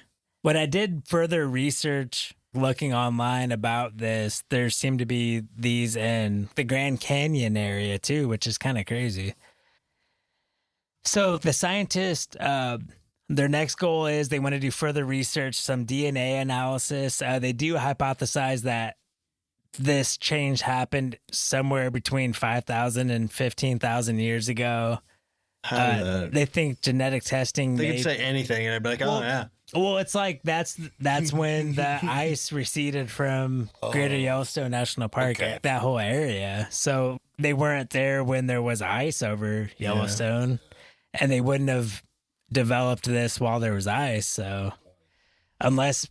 When I did further research looking online about this, there seem to be these in the Grand Canyon area too, which is kind of crazy. So the scientists, their next goal is they want to do further research, some DNA analysis. They do hypothesize that this change happened somewhere between 5,000 and 15,000 years ago. They think genetic testing. They could say anything, and I'd be like, "Oh yeah." Well, it's like that's when the ice receded from Greater Yellowstone National Park, that whole area. So they weren't there when there was ice over Yellowstone, and they wouldn't have developed this while there was ice. So unless,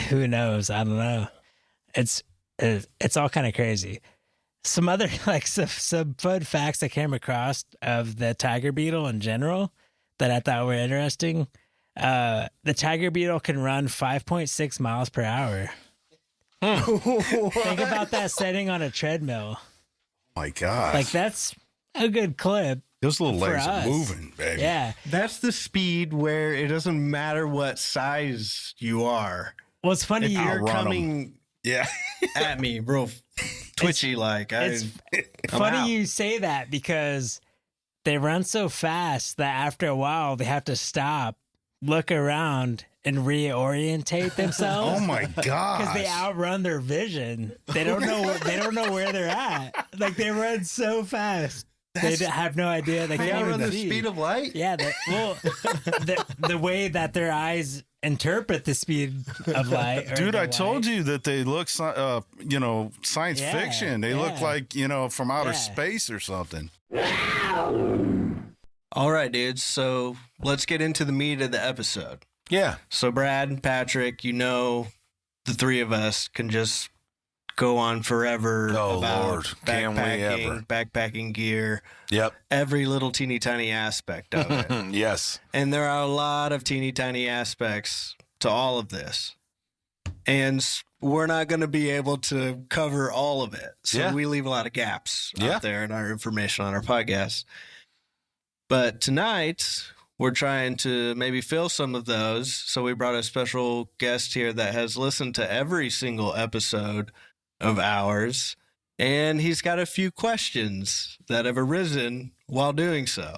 who knows? I don't know. It's all kind of crazy. Some other some fun facts I came across of the tiger beetle in general that I thought were interesting. The tiger beetle can run 5.6 miles per hour. Think about that setting on a treadmill. Oh my God. Like, that's a good clip. Those little legs us. are moving, baby. Yeah. That's the speed where it doesn't matter what size you are. Well, it's funny. If you're I'll run 'em. coming Yeah. at me real twitchy, It's funny you say that because they run so fast that after a while they have to stop, look around, and reorientate themselves. Oh my God. Because they outrun their vision. They don't know. They don't know where they're at. Like, they run so fast. They have no idea. They They can't outrun even the see. speed of light. Yeah. The way that their eyes interpret the speed of light. Dude, I told you that they look, science Yeah, fiction. They look yeah. like, from outer Yeah. space or something. All right, dudes. So let's get into the meat of the episode. Yeah. So Brad and Patrick, the three of us can just go on forever Oh, about Lord. Can we ever? backpacking gear, Yep. every little teeny tiny aspect of it. Yes. And there are a lot of teeny tiny aspects to all of this. And we're not going to be able to cover all of it. So Yeah. we leave a lot of gaps Yeah. out there in our information on our podcast. But tonight, we're trying to maybe fill some of those. So we brought a special guest here that has listened to every single episode of ours. And he's got a few questions that have arisen while doing so.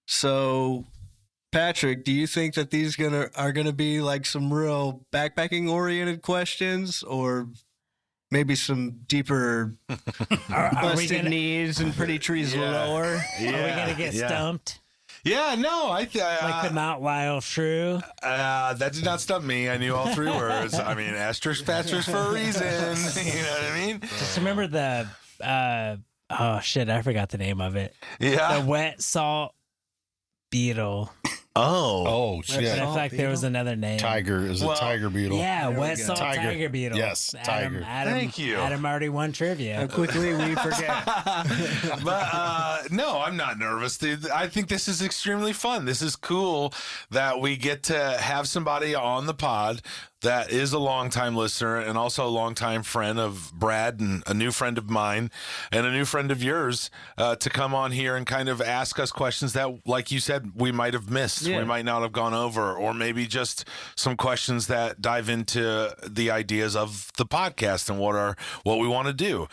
So, Patrick, do you think that these are gonna be like some real backpacking oriented questions, or maybe some deeper Are we busted gonna, knees and pretty trees lore? are we gonna get stumped Yeah, no, like the Mount Lyell Shrew? that did not stump me. I knew all three words. I mean, asterisk for a reason. You know what I mean? Just remember the oh shit, I forgot the name of it. Yeah. The wet salt beetle. Oh, But I shit. feel like there was another name. Tiger is Well, a tiger beetle. Yeah, There we wet go. salt tiger beetle. Yes, tiger. Adam, Thank you. Adam already won How trivia. quickly we forget. But no, I'm not nervous, dude. I think this is extremely fun. This is cool that we get to have somebody on the pod that is a longtime listener and also a longtime friend of Brad and a new friend of mine and a new friend of yours to come on here and kind of ask us questions that, like you said, we might have missed. Yeah. We might not have gone over, or maybe just some questions that dive into the ideas of the podcast and what we want to do.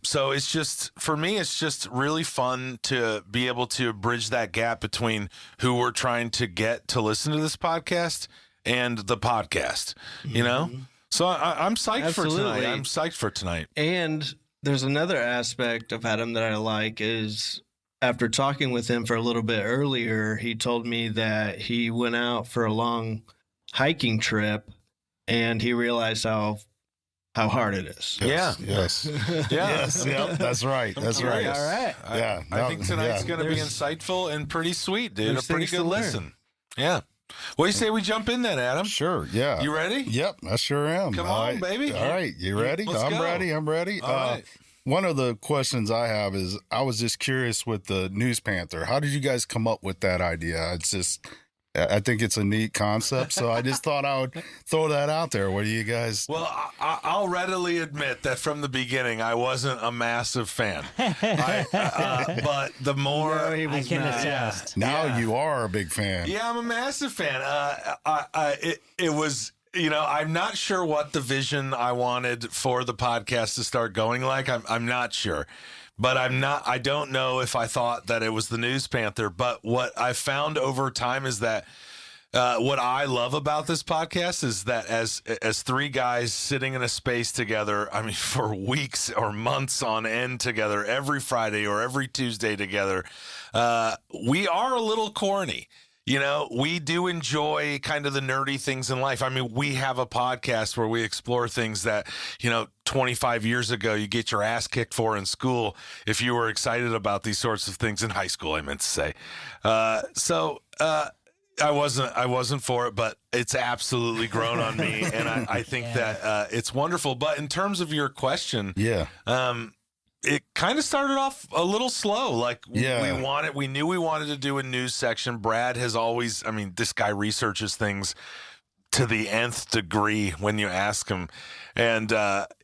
So it's just, for me, it's just really fun to be able to bridge that gap between who we're trying to get to listen to this podcast and the podcast, you know? So I'm psyched for Absolutely. tonight. I'm psyched for tonight. And there's another aspect of Adam that I like is after talking with him for a little bit earlier, he told me that he went out for a long hiking trip and he realized how hard it is. Yeah. Yes. Yeah. Yes. Yep. That's right. That's right. All right. Yeah. I think tonight's yeah. going to be There's- insightful and pretty sweet, dude. A there's pretty things to good learn. listen. Yeah. What do you say we jump in then, Adam? Sure. Yeah. You ready? Yep. I sure am. Come All on, right. baby. All right. You ready? Let's I'm go. ready. I'm ready. All right. One of the questions I have is I was just curious with the News Panther. How did you guys come up with that idea? I think it's a neat concept. So I just thought I would throw that out there. What do you guys? Well, I'll readily admit that from the beginning, I wasn't a massive fan. But the more... No, he I was can not. attest. Now yeah. you are a big fan. Yeah, I'm a massive fan. It was I'm not sure what the vision I wanted for the podcast to start going like. I'm not sure. But I don't know if I thought that it was the News Panther. But what I found over time is that what I love about this podcast is that as three guys sitting in a space together, I mean, for weeks or months on end together, every Friday or every Tuesday together, we are a little corny. We do enjoy kind of the nerdy things in life. I mean, we have a podcast where we explore things that, 25 years ago, you get your ass kicked for in school if you were excited about these sorts of things in high school, I meant to say. I wasn't for it, but it's absolutely grown on me. And I think that it's wonderful. But in terms of your question, it kind of started off a little slow. Like we knew we wanted to do a news section. Brad has always, this guy researches things to the nth degree when you ask him. And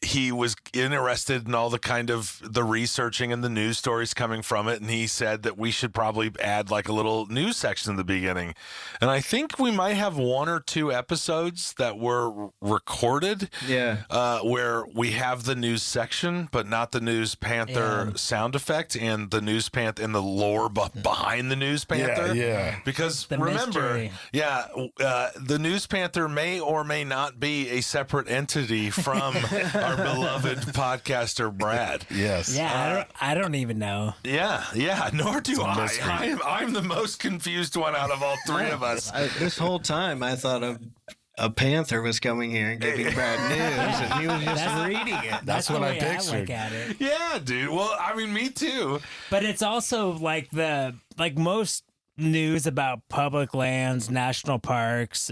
he was interested in all the kind of the researching and the news stories coming from it. And he said that we should probably add like a little news section in the beginning. And I think we might have one or two episodes that were recorded where we have the news section, but not the News Panther sound effect and the News Panther and the lore behind the News Panther. Because the remember, mystery. The News Panther may or may not be a separate entity from our beloved podcaster Brad. Yes. Yeah, I don't even know. Yeah, nor do I. I'm the most confused one out of all three of us. This whole time I thought a panther was coming here and giving Brad news, and he was just reading it. That's what the I way pictured. look at it. Yeah, dude. Well, me too. But it's also like most news about public lands, national parks,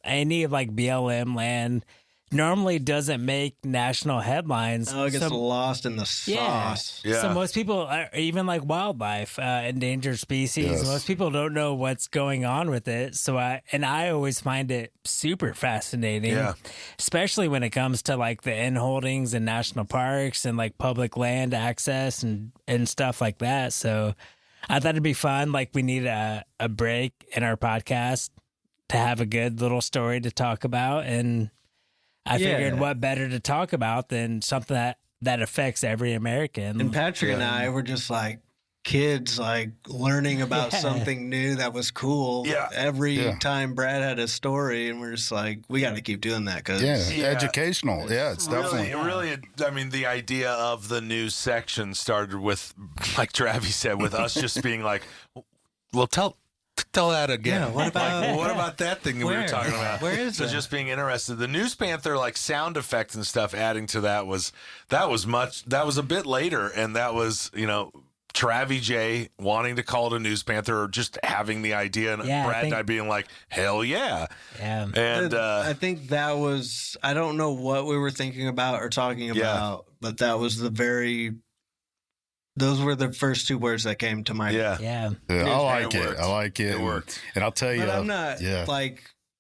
any of like BLM land normally doesn't make national headlines. Oh, it gets lost in the sauce. Yeah. So most people, even like wildlife, endangered species, most people don't know what's going on with it. So I always find it super fascinating, especially when it comes to like the end holdings and national parks and like public land access and stuff like that. So I thought it'd be fun. Like we need a break in our podcast to have a good little story to talk about. And I figured what better to talk about than something that affects every American. And Patrick and I were just like kids, like learning about something new that was cool. Yeah. Every time Brad had a story, and we're just like, we got to keep doing that because educational. Yeah, it's definitely really. The idea of the news section started with, like Travis said, with us just being like, well, tell that again. Yeah, what about that thing we were talking about? Where is that? Just being interested. The News Panther, like sound effects and stuff, adding to that was a bit later, and that was Travi J wanting to call it a News Panther or just having the idea, and Brad and I being like, hell yeah. And I think that was, I don't know what we were thinking about or talking about, but that was those were the first two words that came to mind. Yeah. I like it. I like it. It worked. And I'll tell you, But I'm not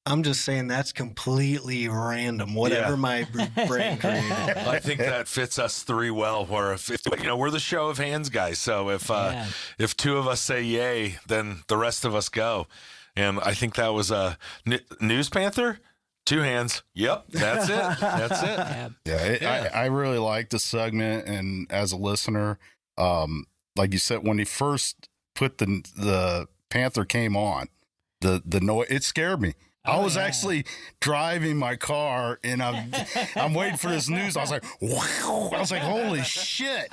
I'm just saying that's completely random. Whatever my brain created. I think that fits us three well. Where if we're the show of hands guys, so if two of us say yay, then the rest of us go. And I think that was a News Panther. 2 hands. Yep, that's it. That's it. I really like the segment, and as a listener, like you said, when he first put the Panther came on, the noise, it scared me. I was actually driving my car, and I'm waiting for this news. I was like, wow! I was like, holy shit!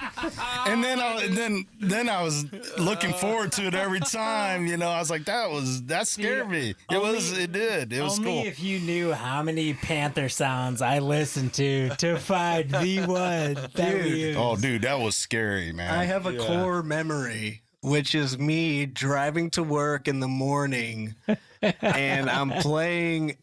And then I was looking forward to it every time. I was like, that scared me. It was cool. Only if you knew how many Panther sounds I listened to find the one that we used. Oh, dude, that was scary, man. I have a core memory, which is me driving to work in the morning, and I'm playing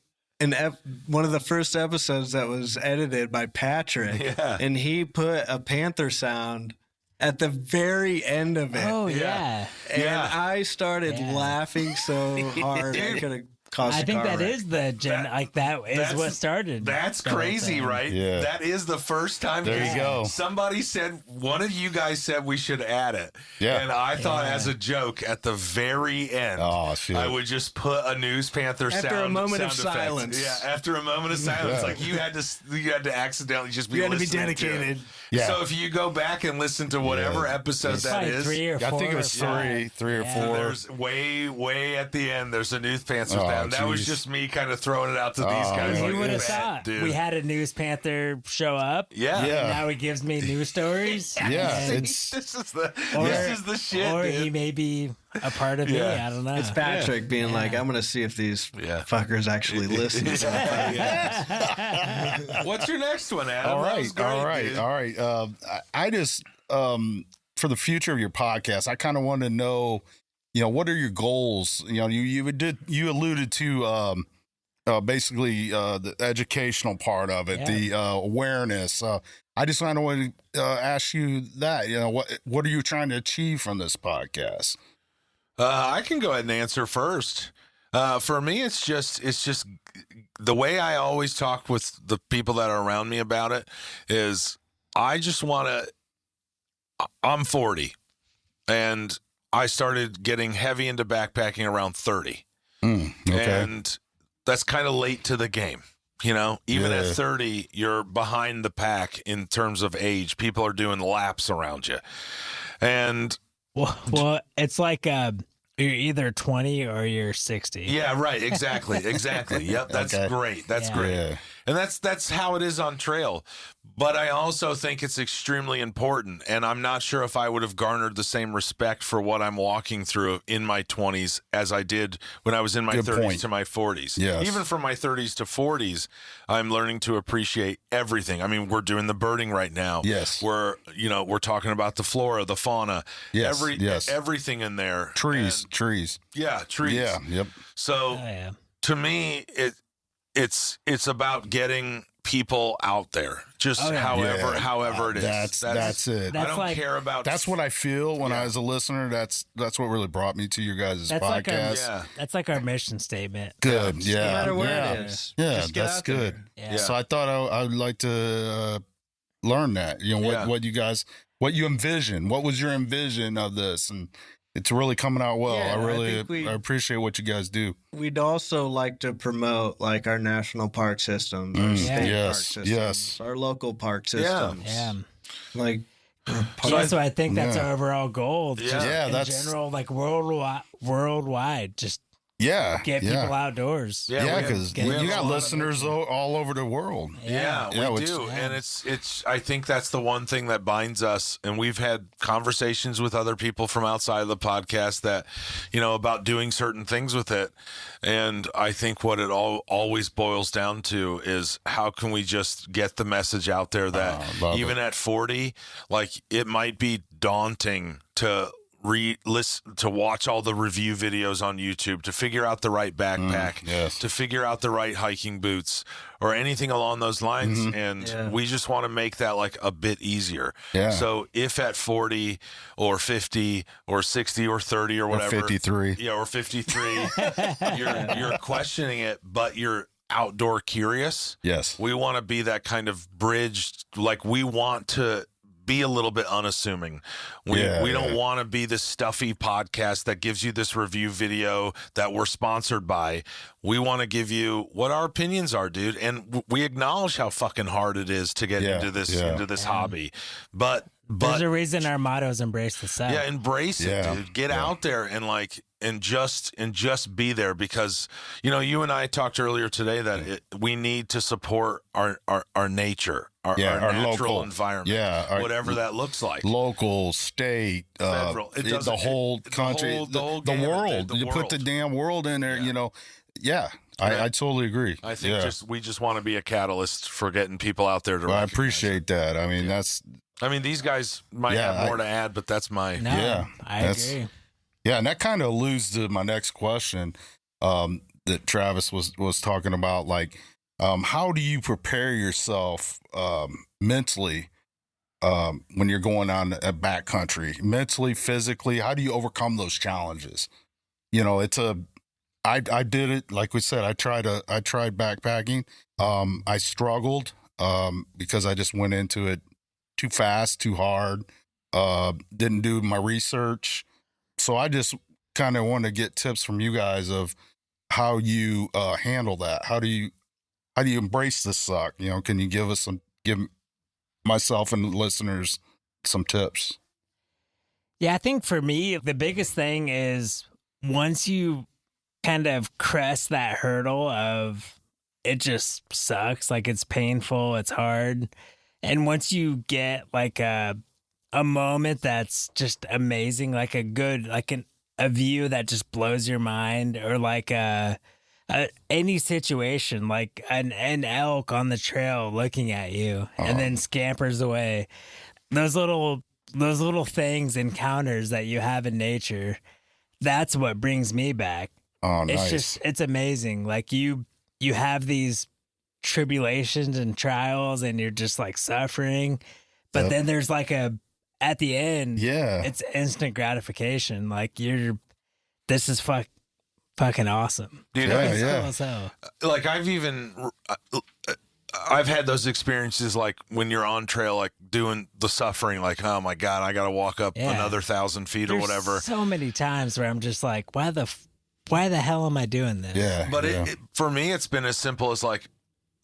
one of the first episodes that was edited by Patrick, and he put a Panther sound at the very end of it. Oh, yeah. And I started laughing so hard I could have Caused I a think car that wreck. is the gen. Like that is that's- what started. That's the whole crazy, thing. right? Yeah. That is the first time. There you go. Somebody said, one of you guys said we should add it. Yeah. And I thought Yeah. as a joke at the very end, Oh, shit. I would just put a News Panther After sound a moment of sound effect. silence. Yeah, after a moment of silence. Yeah. Like you had to accidentally just be You had to be listening to it. dedicated. Yeah. So if you go back and listen to whatever episode It's that like is, 3 or 4. I think it was or 5. three or Yeah. four. there's way at the end. There's a News Panther Oh, sound. That was geez. just me kind of throwing it out to these Oh, guys. yeah. like, You would have "Bet, thought dude." we had a News Panther show up. Yeah. Yeah. And now he gives me news stories. Yeah, And- it's This is the Or- this is the shit. or dude. he may be a part of me. Yeah. I don't know. It's Patrick being like, I'm going to see if these Yeah. fuckers actually listen. What's your next one, Adam? all That right, was great, all right, dude. all right. I just for the future of your podcast, I kind of want to know, what are your goals? You alluded to basically the educational part of it, Yeah. the awareness. I just kind of want to ask you that. What are you trying to achieve from this podcast? I can go ahead and answer first. For me, it's just the way I always talk with the people that are around me about it is I just want to. I'm 40, and I started getting heavy into backpacking around 30, Okay. and that's kind of late to the game. Even at Yeah. 30, you're behind the pack in terms of age. People are doing laps around you, and Well, it's like you're either 20 or you're 60. yeah, right. Exactly. Yep. That's Okay. great. That's Yeah. great. Yeah. And that's how it is on trail. But I also think it's extremely important. And I'm not sure if I would have garnered the same respect for what I'm walking through in my 20s as I did when I was in my Good 30s point. to my 40s. Yes. Even from my 30s to 40s, I'm learning to appreciate everything. I mean, we're doing the birding right now. Yes. We're talking about the flora, the fauna, Yes, yes. everything in there. Trees. And, yeah, trees. Yeah. Yep. So Oh, yeah. to me, it's about getting people out there, just Oh, yeah. however it is. That's it. I That's don't like- care about. That's what I feel when Yeah. I was a listener. That's what really brought me to your guys' That's like podcast. Yeah. That's like our mission statement. Good. Yeah. No matter where yeah. it is. Yeah, Just get that's out there. good. Yeah. So I thought I would like to learn that. Yeah. What you envision. What was your envision of this? And it's really coming out well. Yeah, I think I appreciate what you guys do. We'd also like to promote like our national park systems, our state park yes, systems, yes. our local park systems. Yeah. Like So I think that's Yeah. our overall goal. Yeah. Just Yeah, in that's- general, like worldwide, just Yeah. get yeah. people outdoors. Yeah, Yeah, we have- because we have you a got lot of- listeners all over the world. Yeah, Yeah, we which- do. Yeah. And it's I think that's the one thing that binds us. And we've had conversations with other people from outside of the podcast that, about doing certain things with it. And I think what it always boils down to is how can we just get the message out there that love even at 40, like it might be daunting to listen to watch all the review videos on YouTube, to figure out the right backpack, yes. to figure out the right hiking boots or anything along those lines. And Yeah. we just want to make that like a bit easier. Yeah. So if at 40 or 50 or 60 or 30 or whatever, 53. yeah, or 53, you're questioning it, but you're outdoor curious. Yes. We want to be that kind of bridge. Like we want to be a little bit unassuming. We don't want to be this stuffy podcast that gives you this review video that we're sponsored by. We want to give you what our opinions are, dude. And we acknowledge how fucking hard it is to get into this hobby. But There's a reason our motto is embrace the South. yeah, embrace it, Yeah. dude. Get out there and just be there, because you and I talked earlier today that we need to support our nature, our natural local environment, whatever that looks like. Local, state, Federal. It the doesn't- whole the country, whole the gamut, world. the You put the world. damn world in there. Yeah. I totally agree. I think we just want to be a catalyst for getting people out there to. Well, I recognize appreciate that. I mean, these guys might Yeah, have more to add, but that's my. No, Yeah, I that's- agree. yeah, and that kind of alludes to my next question that Travis was talking about. Like, how do you prepare yourself mentally when you're going on a backcountry? Mentally, physically, how do you overcome those challenges? It's I did it. Like we said, I tried backpacking. I struggled because I just went into it too fast, too hard. Didn't do my research. So I just kind of want to get tips from you guys of how you handle that. How do you embrace the suck? You know, can you give myself and the listeners some tips? Yeah, I think for me, the biggest thing is once you kind of crest that hurdle of it just sucks, like it's painful, it's hard. And once you get like a moment that's just amazing, like a good, like a view that just blows your mind, or like any situation, like an elk on the trail looking at you and then scampers away. Those little things, encounters that you have in nature, that's what brings me back. Oh, nice. It's amazing. Like you have these tribulations and trials and you're just like suffering, but then there's like at the end, it's instant gratification. Like this is fucking awesome. Dude, Cool as hell. Like I've had those experiences, like when you're on trail, like doing the suffering, like, oh my God, I got to walk up another 1,000 feet or whatever. So many times where I'm just like, why the hell am I doing this? Yeah. But it, for me, it's been as simple as like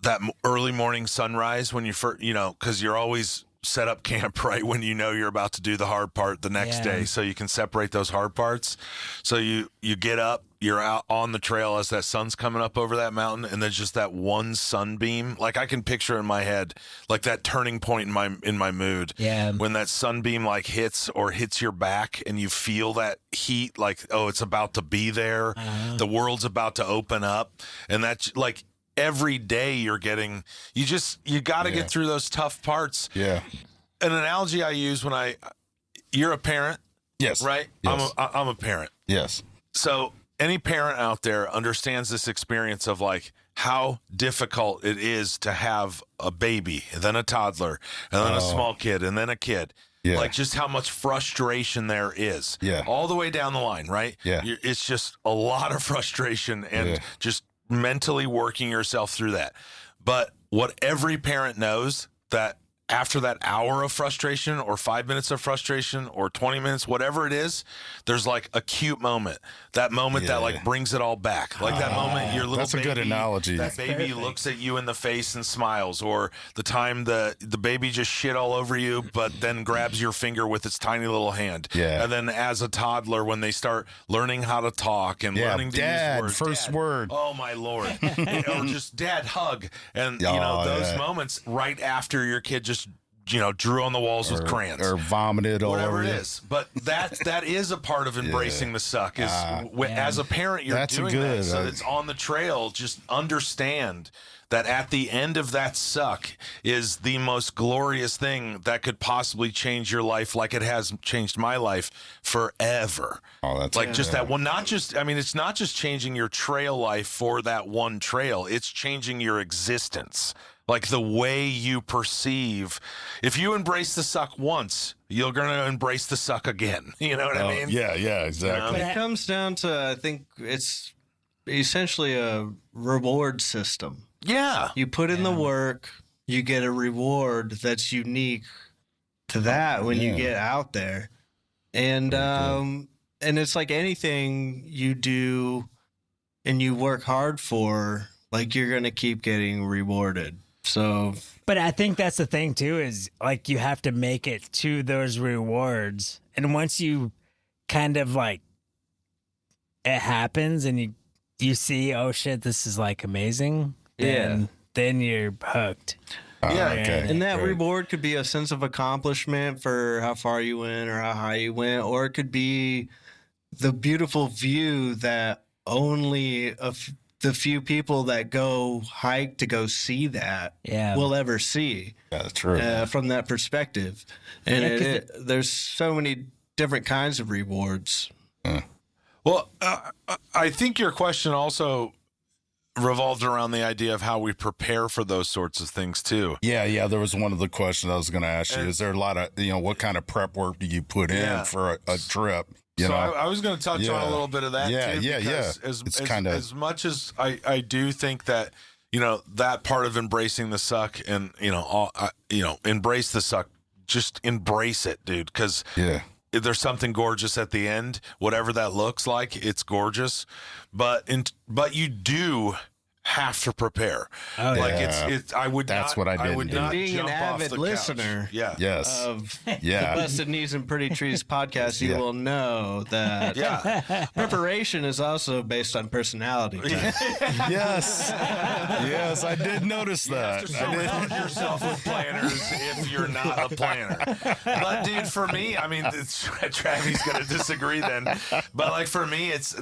that early morning sunrise when you first, because you're always set up camp right when you know you're about to do the hard part the next day, so you can separate those hard parts. So you get up, you're out on the trail as that sun's coming up over that mountain, and there's just that one sunbeam. Like I can picture in my head, like that turning point in my mood. Yeah. When that sunbeam like hits your back and you feel that heat, like, oh, it's about to be there. The world's about to open up. And that's like every day you're getting, you got to get through those tough parts. Yeah. An analogy I use you're a parent. Yes. Right? Yes. I'm a parent. Yes. So any parent out there understands this experience of like how difficult it is to have a baby, and then a toddler, and then a small kid, and then a kid. Yeah. Like just how much frustration there is. Yeah. All the way down the line, right? Yeah. It's just a lot of frustration and just mentally working yourself through that. But what every parent knows, that after that hour of frustration or 5 minutes of frustration or 20 minutes, whatever it is, there's like a cute moment. That moment that like brings it all back. Like that moment your little that's a baby, good analogy. that baby looks at you in the face and smiles, or the time the baby just shit all over you but then grabs your finger with its tiny little hand. Yeah. And then as a toddler, when they start learning how to talk and learning to Dad, use words. first Dad, word. Oh my Lord. Or just Dad, hug. And those moments right after your kid just drew on the walls with crayons or vomited all whatever over it you. is. But that is a part of embracing the suck. Is as a parent, you're That's doing good. that. So it's on the trail. Just understand that at the end of that suck is the most glorious thing that could possibly change your life, like it has changed my life forever. Oh, that's like just that one. It's not just changing your trail life for that one trail. It's changing your existence. Like the way you perceive. If you embrace the suck once, you're going to embrace the suck again. You know what I mean? Yeah, exactly. It comes down to, I think it's essentially a reward system. Yeah. You put in the work, you get a reward that's unique to that when you get out there. And it's like anything you do and you work hard for, like you're going to keep getting rewarded. So, but I think that's the thing too, is like you have to make it to those rewards. And once you kind of like it happens and you see, oh shit, this is like amazing. Then you're hooked. Okay. And that reward could be a sense of accomplishment for how far you went or how high you went, or it could be the beautiful view that only the few people that go hike to go see that will ever see. Yeah, that's true. From that perspective. And there's so many different kinds of rewards. Well, I think your question also revolved around the idea of how we prepare for those sorts of things too. Yeah. There was one of the questions I was going to ask you. Is there a lot of, what kind of prep work do you put in for a trip? So know? I was going to touch on a little bit of that too. Because as much as I do think that, that part of embracing the suck and, embrace the suck, just embrace it, dude. Because there's something gorgeous at the end, whatever that looks like, it's gorgeous. But you do have to prepare. Oh, like it's I would That's not, what I did. I would not being jump an off avid the couch. listener of the Busted Knees and Pretty Trees podcast, you will know that preparation is also based on personality type. Yes, I did notice that. You have to surround yourself with planners if you're not a planner. But dude, for me, I mean, Travis gonna disagree then. But like for me, it's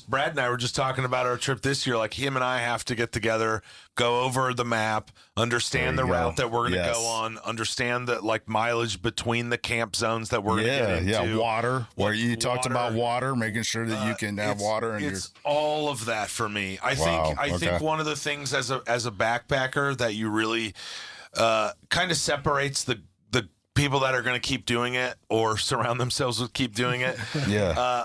Brad and I were just talking about our trip this year. Like him and I have to get together, go over the map, understand the route that we're going to go on, understand the like mileage between the camp zones that we're going to get into. Yeah, water. Where you talked about water, making sure that you can have water. And it's all of that for me. I think one of the things as a backpacker that you really kind of separates the people that are going to keep doing it or surround themselves with keep doing it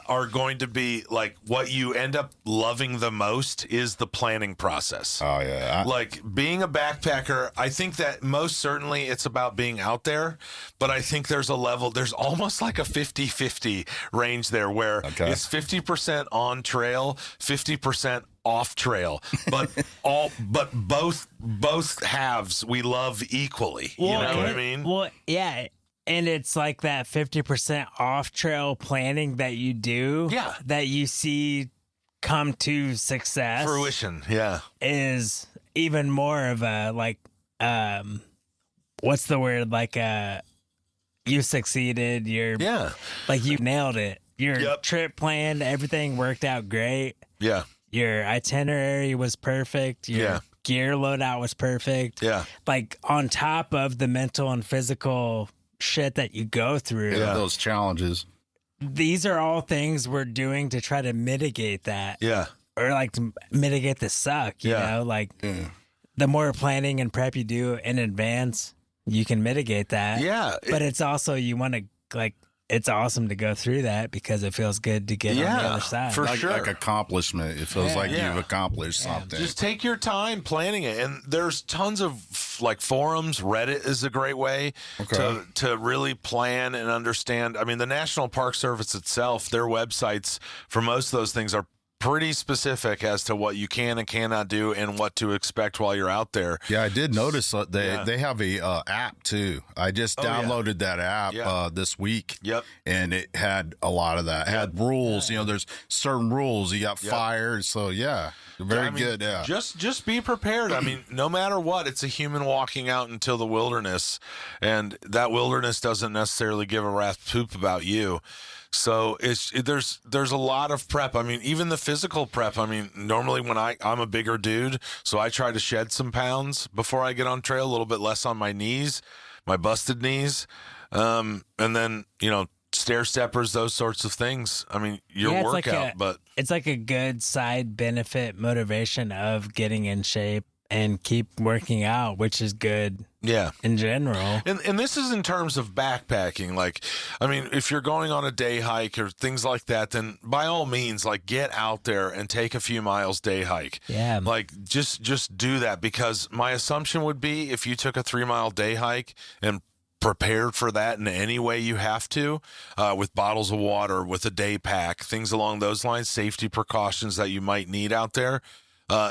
are going to be like what you end up loving the most is the planning process. Oh, yeah. Like being a backpacker, I think that most certainly it's about being out there, but I think there's almost like a 50-50 range there where it's 50% on trail, 50% off trail, but both halves we love equally. You know what I mean? Well, yeah. And it's like that 50% off trail planning that you do that you see come to success. Fruition, is even more of a like what's the word? Like you succeeded, like you nailed it. Your trip planned, everything worked out great. Yeah. Your itinerary was perfect. Your gear loadout was perfect. Yeah. Like on top of the mental and physical shit that you go through. Yeah, those challenges. These are all things we're doing to try to mitigate that. Yeah. Or like to mitigate the suck, you know? Like the more planning and prep you do in advance, you can mitigate that. Yeah. But it's also, you want to like, it's awesome to go through that because it feels good to get on the other side. For sure. Like accomplishment. It feels like you've accomplished something. Just take your time planning it. And there's tons of like forums. Reddit is a great way to really plan and understand. I mean, the National Park Service itself, their websites for most of those things are pretty specific as to what you can and cannot do and what to expect while you're out there. Yeah, I did notice that they have a app too. I just downloaded that app this week. Yep. And it had a lot of that. It had rules. You know, there's certain rules. You got fired. So very good. Yeah. Just be prepared. I mean, no matter what, it's a human walking out into the wilderness, and that wilderness doesn't necessarily give a rat's poop about you. So there's a lot of prep. I mean, even the physical prep. I mean, normally when I'm a bigger dude, so I try to shed some pounds before I get on trail, a little bit less on my knees, my busted knees. And then, stair steppers, those sorts of things. I mean, your workout, but it's like a good side benefit motivation of getting in shape and keep working out, which is good. Yeah. In general. And this is in terms of backpacking. Like, I mean, if you're going on a day hike or things like that, then by all means, like get out there and take a few miles day hike. Yeah. Like just do that, because my assumption would be if you took a 3-mile day hike and prepared for that in any way you have to, with bottles of water, with a day pack, things along those lines, safety precautions that you might need out there,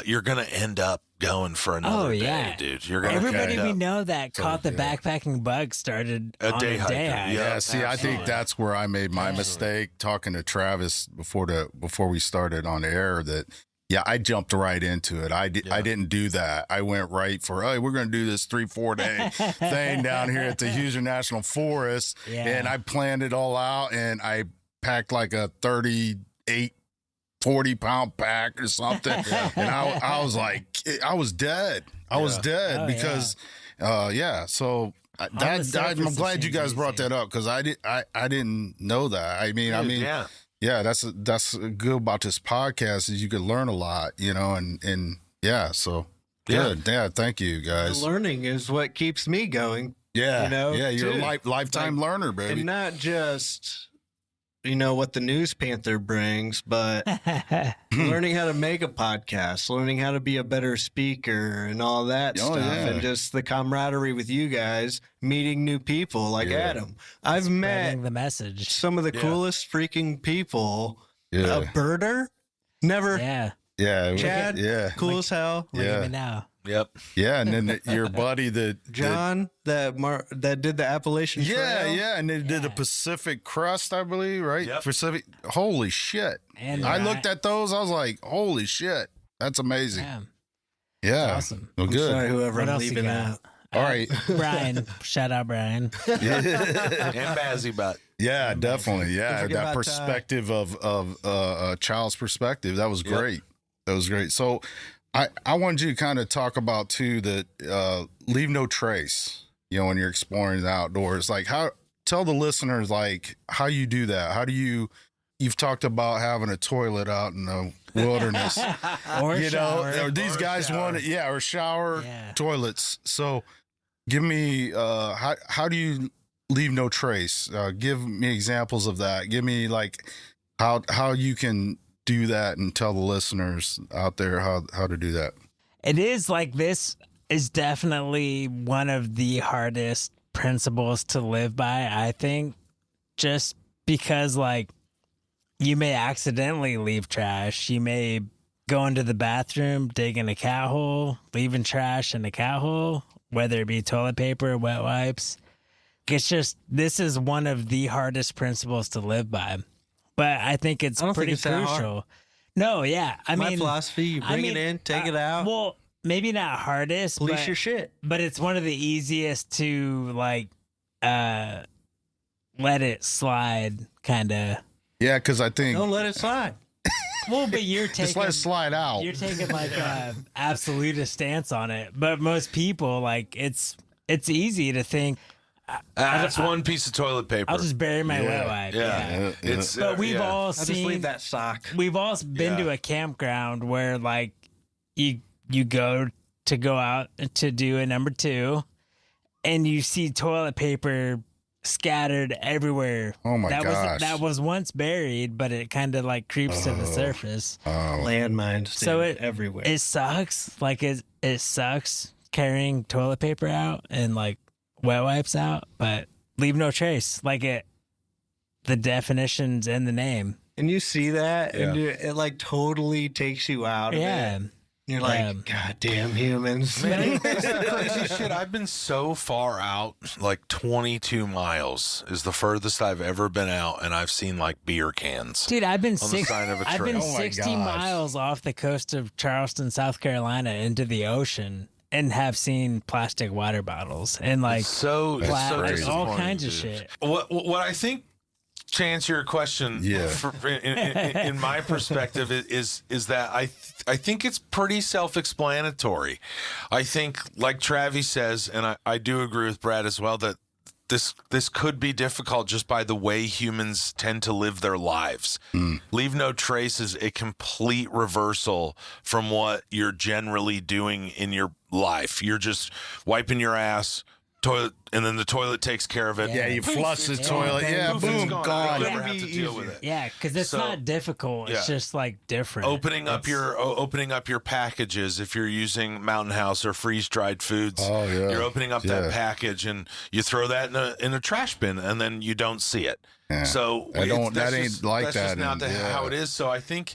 you're going to end up going for another day, dude. You're gonna everybody we know that caught the backpacking bug started a on day a hike. day hike. Yeah, see, I think that's where I made my mistake talking to Travis before we started on air. That I jumped right into it. I didn't do that. I went right for we're going to do this 3-4 day thing down here at the Hoosier National Forest, and I planned it all out, and I packed like a 40-pound pack or something. And I was like, I was dead. I was dead because, So I'm glad you guys brought that up, because I didn't know that. I mean, that's good about this podcast is you could learn a lot, and so good. Yeah, thank you guys. The learning is what keeps me going. Yeah, you're too. a lifetime learner, baby, and not just what the News Panther brings, but learning how to make a podcast, learning how to be a better speaker and all that stuff, and just the camaraderie with you guys, meeting new people like Adam. I've met the message. some of the coolest freaking people. A birder? Never. Yeah. Yeah. Chad? Cool as hell. Look at me now. Yep. Yeah, and then your buddy John that did the Appalachian Trail. and they did the Pacific Crust, I believe, right? Yep. Pacific. Holy shit! And I looked at those. I was like, holy shit, that's amazing. Yeah, awesome. Well, good. Sorry, whoever What I'm else you leaving got? out. All right. Brian. Shout out, Brian. And Bazzy Butt. Yeah, definitely. Yeah, forget that about perspective of a child's perspective. That was great. That was great. So, I wanted you to kind of talk about too that leave no trace. When you're exploring the outdoors, like tell the listeners like how you do that. How do you've talked about having a toilet out in the wilderness, Or shower. or these guys want it, or shower toilets. So, give me how do you leave no trace? Give me examples of that. Give me like how you can do that and tell the listeners out there how to do that. It is like this is definitely one of the hardest principles to live by, I think, just because like you may accidentally leave trash. You may go into the bathroom, dig in a cat hole, leaving trash in a cat hole, whether it be toilet paper or wet wipes. It's just, this is one of the hardest principles to live by. But I think it's pretty crucial. No, yeah. My philosophy, you bring it in, take it out. Well, maybe not hardest, police your shit. but it's one of the easiest to like let it slide, kind of. Yeah, because I think Don't let it slide. Well, but you're taking just let it slide out. You're taking like a absolutist stance on it. But most people, like, it's easy to think That's one piece of toilet paper. I'll just bury my wet wipe. Yeah. It's But we've all I'll just seen leave that sock. We've all been to a campground where like you go out to do a number 2 and you see toilet paper scattered everywhere. Oh my gosh. That was once buried, but it kind of like creeps to the surface. Landmines. So dude, everywhere. It sucks. Like it sucks carrying toilet paper out and like wet wipes out, but leave no trace. Like the definition's in the name. And you see that, and it like totally takes you out of it. You're like, God damn humans. Man, it's the crazy shit. I've been so far out, like 22 miles is the furthest I've ever been out, and I've seen like beer cans. Dude, I've been on the side of a I've been trail. 60 miles off the coast of Charleston, South Carolina, into the ocean, and have seen plastic water bottles and like It's so like, all disappointing, kinds of dude. shit. What I think, to answer your question, in my perspective, is that I think it's pretty self-explanatory. I think, like Travis says, and I do agree with Brad as well, that this could be difficult just by the way humans tend to live their lives. Leave no trace is a complete reversal from what you're generally doing in your life. You're just wiping your ass, toilet, and then the toilet takes care of it. Yeah, you flush the toilet. Yeah, Poof, it's boom, gone. gone. You never have to deal with it. Yeah, because it's So, not difficult. It's just like different. Opening up your packages if you're using Mountain House or freeze dried foods. Oh, yeah. You're opening up that package and you throw that in a trash bin and then you don't see it. Yeah. So That ain't that's like just that not how it is. So I think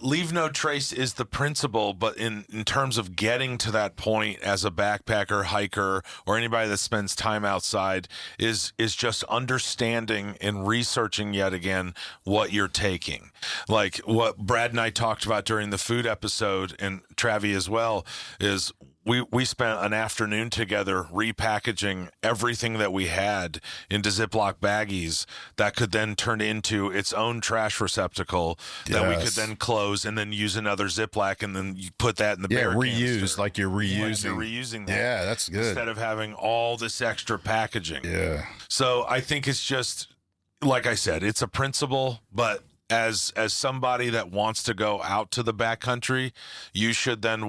leave no trace is the principle, but in terms of getting to that point as a backpacker, hiker, or anybody that spends time outside is just understanding and researching yet again what you're taking. Like what Brad and I talked about during the food episode, and Travi as well, is we spent an afternoon together repackaging everything that we had into Ziploc baggies that could then turn into its own trash receptacle that we could then close and then use another Ziploc and then you put that in the bear reuse canister. like you're reusing. You're reusing that. Yeah, that's good. Instead of having all this extra packaging. Yeah. So I think it's just, like I said, it's a principle, but as somebody that wants to go out to the backcountry, you should then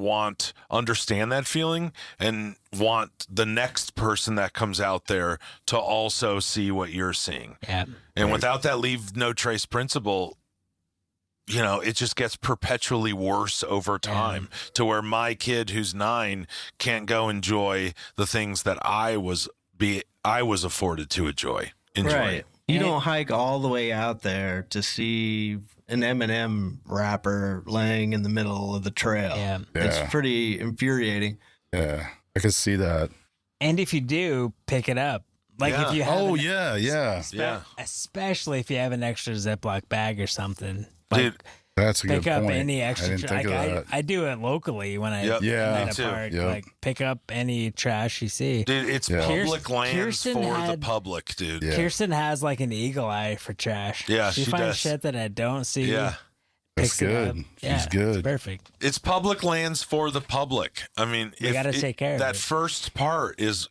understand that feeling and want the next person that comes out there to also see what you're seeing. Yeah. And without that leave no trace principle, it just gets perpetually worse over time to where my kid who's 9 can't go enjoy the things that I was afforded to enjoy. Right. You don't hike all the way out there to see an M&M wrapper laying in the middle of the trail. Yeah. It's pretty infuriating. Yeah, I can see that. And if you do, pick it up. Like if you have especially if you have an extra Ziploc bag or something. Like, Dude, that's a good pick up point. any extra. I didn't think of that. I do it locally when I Yep. at Me a too. park. Yep. Like pick up any trash you see. Dude, it's public lands Kirsten for the had- public, dude. Yeah. Kirsten has like an eagle eye for trash. Yeah, she she finds does. shit that I don't see. Yeah. That's picks it good. up. She's Yeah, good. It's perfect. It's public lands for the public. I mean, You gotta take care of that it. first part is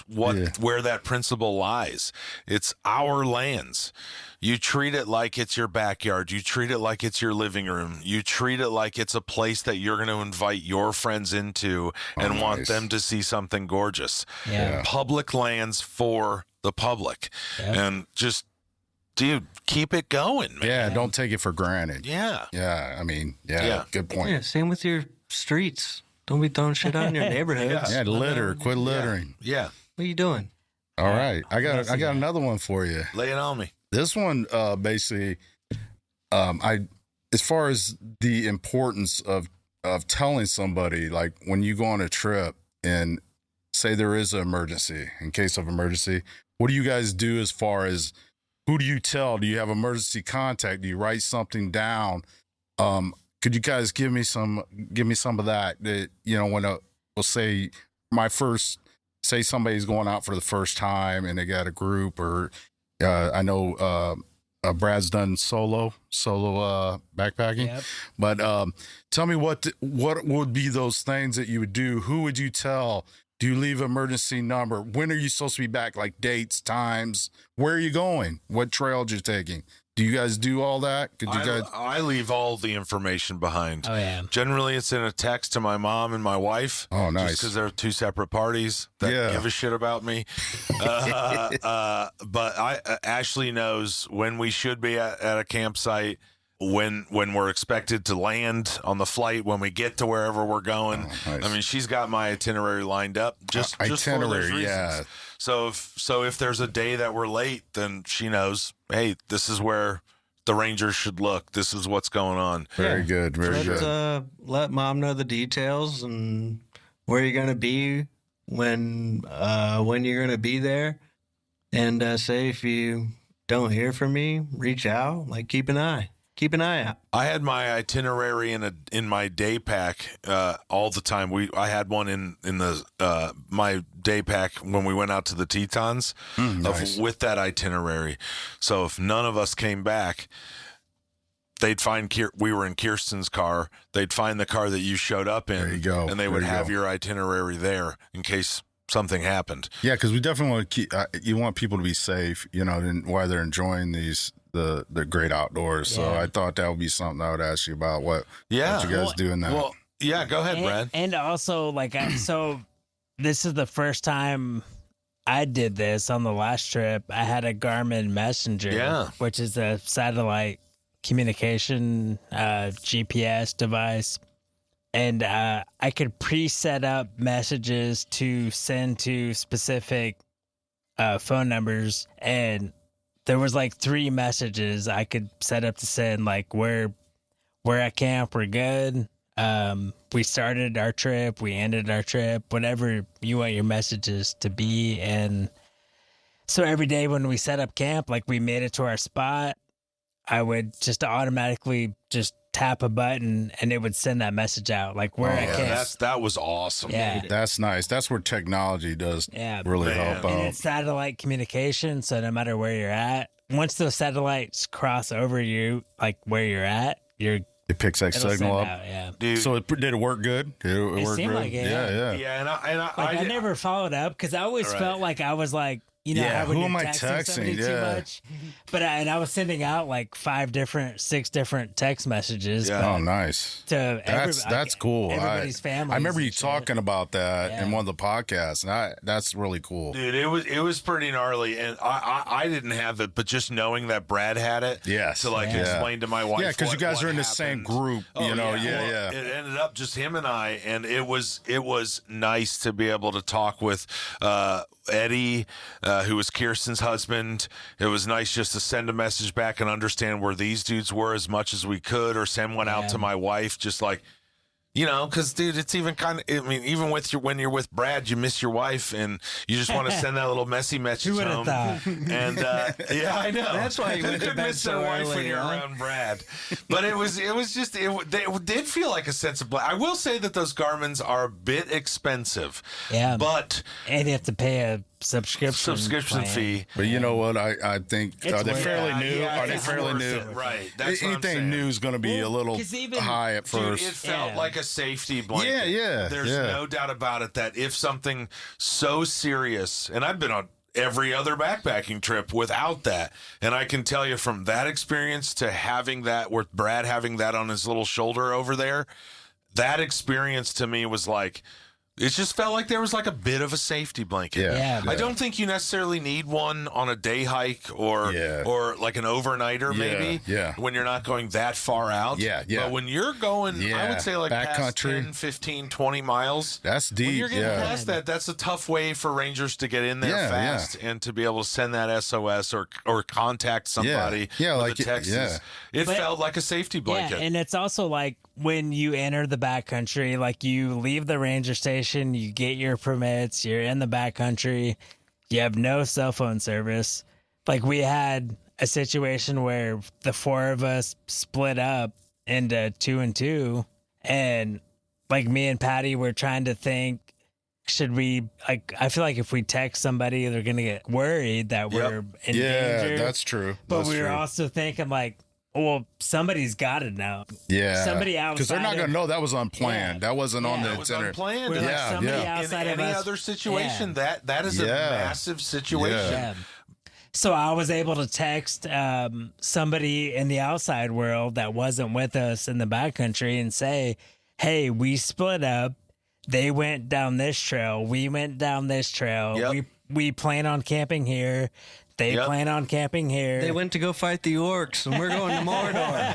where that principle lies. It's our lands. You treat it like it's your backyard. You treat it like it's your living room. You treat it like it's a place that you're going to invite your friends into and want nice. them to see something gorgeous. Yeah. Public lands for the public. Yep. And just, dude, keep it going, man. Yeah, don't take it for granted. Yeah. Yeah, I mean, Yeah. good point. Yeah, same with your streets. Don't be throwing shit on your neighborhoods. Yeah, litter. Quit littering. Yeah. What are you doing? All right, I got another one for you. Lay it on me. This one, basically, as far as the importance of telling somebody, like when you go on a trip and say there is an emergency, in case of emergency, what do you guys do as far as who do you tell? Do you have emergency contact? Do you write something down? Could you guys give me some of that? That when we'll say say somebody's going out for the first time and they got a group, or I know Brad's done solo backpacking. Yep. But tell me what would be those things that you would do? Who would you tell? Do you leave emergency number? When are you supposed to be back? Like dates, times, where are you going? What trails you're taking? Do you guys do all that? Could you guys? I leave all the information behind. Oh yeah. Generally, it's in a text to my mom and my wife. Oh, nice. Just because they're two separate parties that give a shit about me. But Ashley knows when we should be at a campsite, when we're expected to land on the flight, when we get to wherever we're going. Oh, nice. I mean, she's got my itinerary lined up just for those reasons. Yeah. So if there's a day that we're late, then she knows, hey, this is where the Rangers should look. This is what's going on. Very good. Very good. Let mom know the details and where you're gonna be when you're gonna be there, and say if you don't hear from me, reach out. Like keep an eye out. I had my itinerary in my day pack all the time. I had one in the my day pack when we went out to the Tetons Nice. with that itinerary. So if none of us came back, they'd find we were in Kirsten's car. They'd find the car that you showed up in. There you go. And they would have your itinerary there in case something happened. Yeah, because we definitely want to keep. You want people to be safe, while they're enjoying the great outdoors. So Yeah. I thought that would be something I would ask you about. What you guys do in that? Well, yeah, go ahead, Brad. And also, so this is the first time I did this on the last trip. I had a Garmin Messenger, which is a satellite communication GPS device. And I could pre-set up messages to send to specific phone numbers. And there was like 3 messages I could set up to send, like we're at camp, we're good. We started our trip, we ended our trip, whatever you want your messages to be. And so every day when we set up camp, like we made it to our spot, I would just automatically just tap a button and it would send that message out. Like we're at camp. That was awesome. Yeah. That's nice. That's where technology does really help And out. it's satellite communication, so no matter where you're at, once those satellites cross over you, like where you're at, It picks that it'll signal send up. out, yeah. Dude, So did it work good? Did it work seemed good? like it, Yeah. yeah, and I never followed up because I always felt like I was like, You know, Yeah, how when who you're am I texting somebody texting? too Yeah. much. But I was sending out like 6 different text messages. Yeah. but Oh, nice. To That's cool. Everybody's family. I remember you talking about that in Yeah. one of the podcasts, and that's really cool. Dude, it was pretty gnarly, and I didn't have it, but just knowing that Brad had it, Yes. to like Yeah. explain to my wife, Yeah, because you guys what are in the same happened. group, Oh, you know. Well, Yeah. It ended up just him and I, and it was nice to be able to talk with Eddie, who was Kirsten's husband. It was nice just to send a message back and understand where these dudes were as much as we could, or send one out to my wife, just like, you know, because, dude, it's even kind of, I mean, even when you're with Brad, you miss your wife, and you just want to send that little messy message Who would home. have thought? And yeah, I know. That's why you went to Could bed miss so their wife when early, you're huh? around Brad. But it did feel like a sense of. I will say that those Garmins are a bit expensive. Yeah. But And you have to pay a subscription subscription plan. fee. But you know what? I think It's are they worth fairly Yeah, new? yeah, Are they it's fairly worth new? it, right? That's what I'm Anything saying. new is going to be a little 'cause even- high at Dude, first. it felt Yeah. like a safety blanket. Yeah. There's no doubt about it that if something so serious, and I've been on every other backpacking trip without that, and I can tell you from that experience to having that, with Brad having that on his little shoulder over there, that experience to me was like, it just felt like there was like a bit of a safety blanket. Yeah. I don't think you necessarily need one on a day hike or like an overnighter, maybe. Yeah. When you're not going that far out. Yeah. But when you're going, I Yeah. would say like past Backcountry. 10, 15, 20 miles. That's When deep. you're getting Yeah. past that, that's a tough way for rangers to get in there Yeah, fast and to be able to send that SOS or contact somebody. Yeah, with like a text. yeah. It But- felt like a safety blanket. Yeah, and it's also like when you enter the backcountry, like you leave the ranger station, you get your permits, you're in the backcountry, you have no cell phone service. Like we had a situation where the 4 of us split up into 2 and 2, and like me and Patty were trying to think, should we, like, I feel like if we text somebody, they're going to get worried that we're in danger. Yeah, that's true. But That's we were true. also thinking like, well, somebody's got to know. Yeah. Somebody Because they're not outside going of- to know that was unplanned. Yeah. That wasn't on Yeah. the That was itinerary. unplanned. We're like, Yeah, somebody yeah. outside in of any us. other situation, Yeah. that is a Yeah. massive situation. Yeah. So I was able to text somebody in the outside world that wasn't with us in the backcountry and say, hey, we split up. They went down this trail. We went down this trail. Yep. We plan on camping here. They Yep. plan on camping here. They went to go fight the orcs, and we're going to Mordor.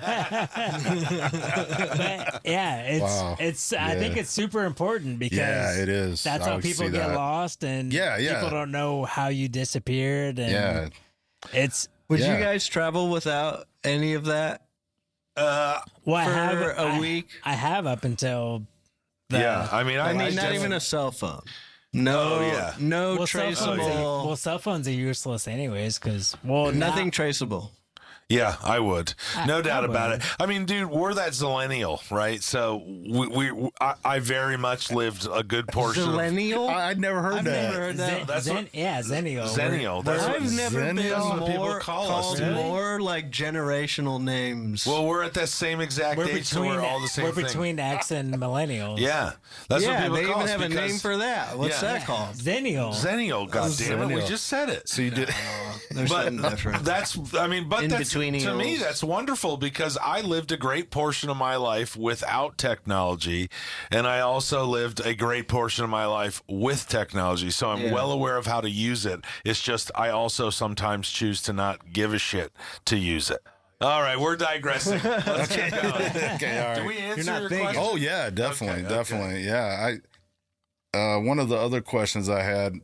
But, yeah, Wow. it's. I Yeah. think it's super important because Yeah, it is. that's I how would people see get that. lost, and Yeah. people don't know how you disappeared. And Yeah. it's Would Yeah. you guys travel without any of that well, I for have a week? I have up until the, Yeah, I mean, I mean, not definitely- even a cell phone. No, Oh, yeah. no well, traceable. cell phones are useless anyways because Nothing traceable. Yeah, I would. No doubt I about would. it. I mean, dude, we're that zillennial, right? So I very much lived a good portion of Millennial? I'd never heard I've that. never heard that. That's what- Zennial. Zennial. That's what, I've never been That's what people more call us, called dude. more like generational names. well, we're at that same exact We're age, so between we're all the same we're thing. between X and millennials. Yeah, that's what yeah, people they call even us have a because- name for that. What's Yeah. that called? Zennial. Zennial. God damn it, we Zennial. just said it. So you did. There's something different. That's, I mean, but that's, to me, In-betweenials. that's wonderful because I lived a great portion of my life without technology, and I also lived a great portion of my life with technology. So I'm Yeah. well aware of how to use it. It's just I also sometimes choose to not give a shit to use it. All right, we're digressing. Let's get going. Okay, all right. Do we answer not your thinking. question? Oh yeah, definitely, Okay. definitely. Yeah, one of the other questions I had,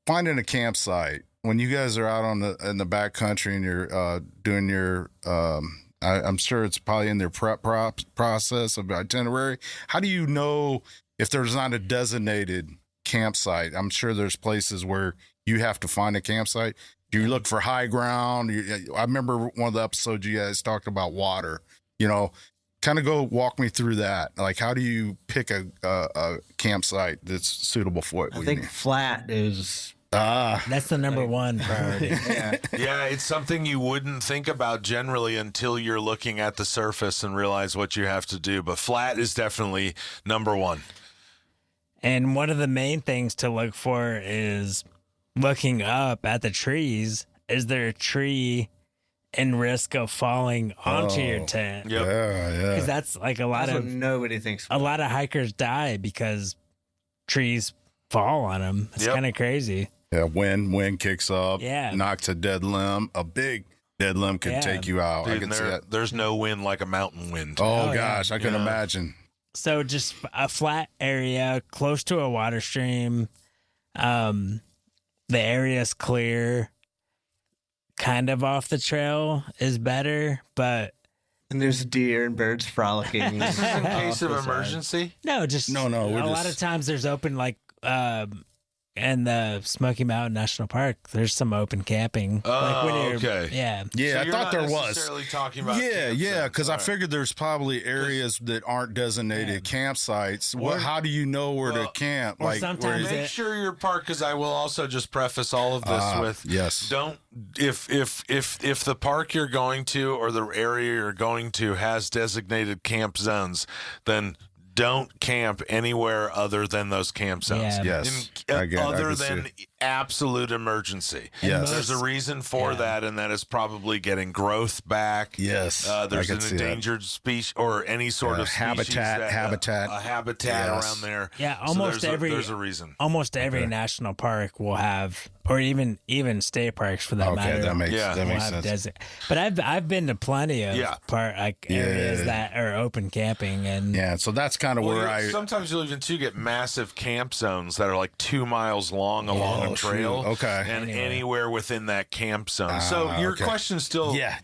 finding a campsite when you guys are out in the backcountry and you're doing your I'm sure it's probably in their prep process of itinerary. How do you know if there's not a designated campsite? I'm sure there's places where you have to find a campsite. Do you look for high ground? I remember one of the episodes you guys talked about water. You know, kind of walk me through that. Like, how do you pick a campsite that's suitable for it? I think flat is. That's the number one priority. Yeah. Yeah, it's something you wouldn't think about generally until you're looking at the surface and realize what you have to do. But flat is definitely number one. And one of the main things to look for is looking up at the trees, is there a tree in risk of falling onto your tent? Yep. Yeah. Because that's like a lot That's what of nobody thinks. a lot of hikers die because trees fall on them. It's Yep. kind of crazy. Yeah. Wind kicks up. Yeah. Knocks a dead limb. A big dead limb could Yeah. take you out. I Dude, can see that. there's no wind like a mountain wind. Oh, yeah. gosh. I can Yeah. imagine. So just a flat area close to a water stream. The area's clear. Kind of off the trail is better, but And there's deer and birds frolicking. In case of emergency. no, just No, we're a lot just- of times there's open in the Smoky Mountain National Park. There's some open camping. Oh, okay. Yeah. Yeah, So I you're thought not there was. necessarily talking about Yeah, campsites. because I All right. figured there's probably areas that aren't designated campsites. Well, how do you know where to camp? or Like, sometimes where Make sure your park, because I will also just preface all of this with yes. don't if the park you're going to or the area you're going to has designated camp zones, then don't camp anywhere other than those camp zones. Yeah. Yes, In- I other can see than absolute emergency. Yes. There's a reason for Yeah. that, and that is probably getting growth back. Yes, There's I an can see that. endangered species or any sort Yeah, of species habitat. a habitat Yes. around there. Yeah, So almost there's a reason. Almost every national park will have, or even state parks for that Okay, matter. that makes Yeah. that will makes have sense. But I've been to plenty of Yeah. areas Yeah. that are open camping, and Yeah, so that's kind of where I. Sometimes you'll even too get massive camp zones that are like 2 miles long along Oh, a trail. shoot. Okay. And anywhere within that camp zone. So your okay. question still Yeah.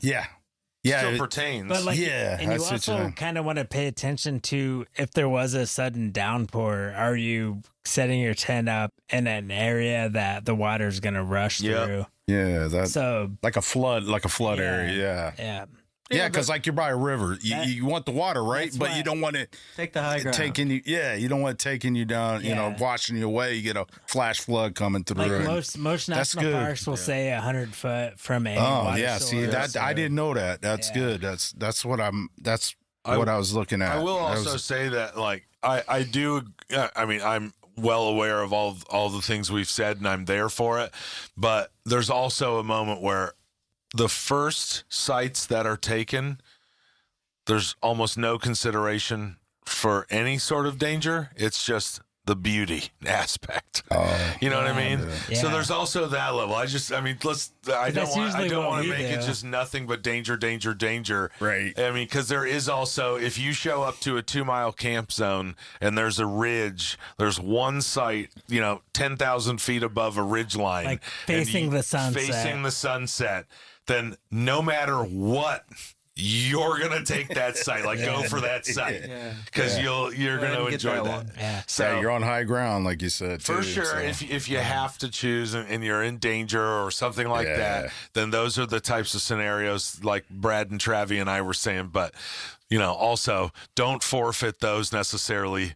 still it- pertains. but like, Yeah, and I you see what you're also saying. kind of want to pay attention to if there was a sudden downpour. Are you setting your tent up in an area that the water's going to rush Yep. through? yeah, that So like a flood Yeah. area. yeah, Yeah, because like you're by a river, you want the water, right? that's But why- you don't want it Take the high ground. taking you. Yeah, you don't want it taking you down. You know, Yeah. washing you away. You get a flash flood coming through. like and- most That's national good. parks will say 100 foot from a Oh water yeah, source. see that I or- didn't know that. That's Yeah. good. That's what what I was looking at. I will That also was- say that, like, I do. I mean, I'm well aware of all the things we've said, and I'm there for it. But there's also a moment where the first sites that are taken, there's almost no consideration for any sort of danger. It's just the beauty aspect. You know what I mean? Yeah. So there's also that level. I mean, I that's don't usually what want to we make it do. just nothing but danger, danger, danger. Right. I mean, because there is also, if you show up to a 2 mile camp zone and there's a ridge, there's one site, 10,000 feet above a ridge line, Like and facing the sunset. facing the sunset, then no matter what, you're gonna take that site. Like, go for that site because you're gonna and get enjoy that that. one. Yeah. So yeah, you're on high ground, like you said. for too, sure, so. if you have to choose and you're in danger or something like Yeah. that, then those are the types of scenarios like Brad and Travi and I were saying. But also don't forfeit those necessarily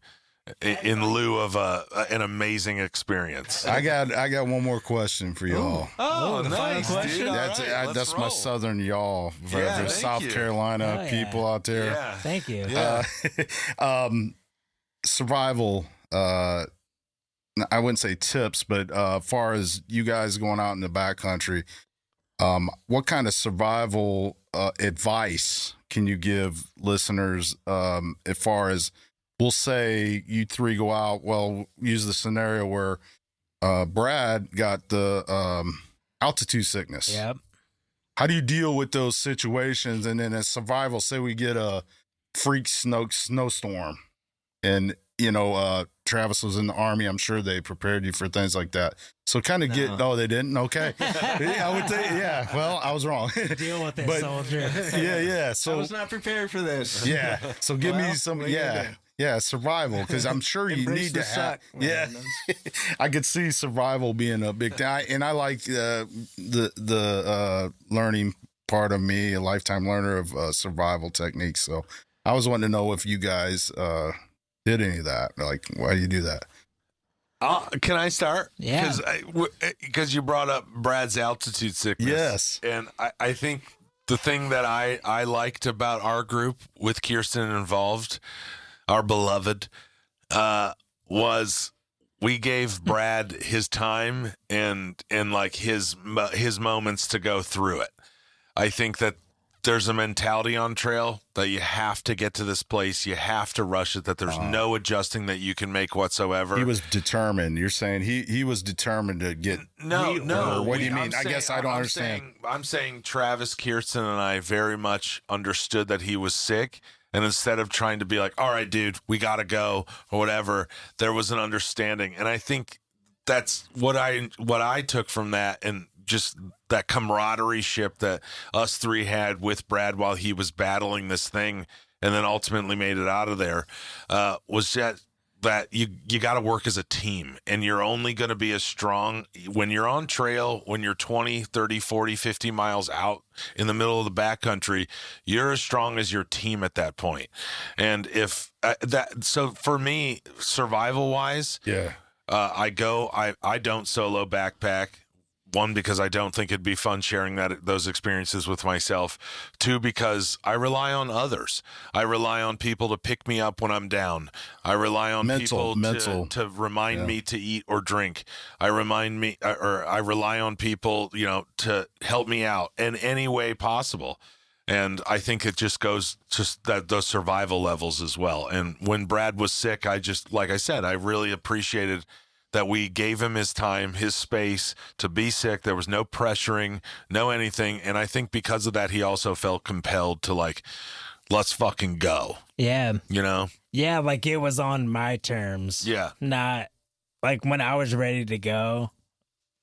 in lieu of an amazing experience. I got one more question for y'all. Oh, the final nice, question? dude. All That's right, let's that's my roll. southern y'all, for Yeah, the thank South you. Carolina Oh, yeah. people out there. Yeah. Thank you. Yeah. Survival. I wouldn't say tips, but as far as you guys going out in the backcountry, what kind of survival advice can you give listeners as far as, we'll say you three go out, well, use the scenario where Brad got the altitude sickness. Yep. How do you deal with those situations? And then as survival, say we get a freak snowstorm and, Travis was in the Army. I'm sure they prepared you for things like that. So kind of they didn't. Okay. Yeah, I would think, yeah. Well, I was wrong. Deal with it, But- soldier. Yeah. I So, was not prepared for this. yeah. So give me Well, some, what are you gonna do? yeah, survival. Because I'm sure you Embrace need the to have, suck, man. yeah. I could see survival being a big thing. And I like the learning part of me, a lifetime learner of survival techniques. So I was wanting to know if you guys did any of that. Like, why do you do that? Can I start? Yeah. Because you brought up Brad's altitude sickness. Yes. And I think the thing that I liked about our group with Kirsten involved, our beloved, was we gave Brad his time and like his moments to go through it. I think that there's a mentality on trail that you have to get to this place. You have to rush it, that there's no adjusting that you can make whatsoever. He was determined. You're saying he was determined to get. No. What do you mean? I guess I don't understand. I'm saying Travis, Kirsten, and I very much understood that he was sick. And instead of trying to be like, all right, dude, we got to go or whatever, there was an understanding. And I think that's what I took from that, and just that camaraderie ship that us three had with Brad while he was battling this thing and then ultimately made it out of there, was that you got to work as a team, and you're only going to be as strong when you're on trail, when you're 20, 30, 40, 50 miles out in the middle of the backcountry. You're as strong as your team at that point. And if so for me, survival wise, I don't solo backpack. One, because I don't think it'd be fun sharing those experiences with myself. Two, because I rely on others. I rely on people to pick me up when I'm down. I rely on people to remind me to eat or drink. I rely on people, to help me out in any way possible. And I think it just goes just that those survival levels as well. And when Brad was sick, like I said, I really appreciated that we gave him his time, his space to be sick. There was no pressuring, no anything. And I think because of that, he also felt compelled to let's fucking go. Yeah. Yeah, like it was on my terms. Yeah. Not like when I was ready to go.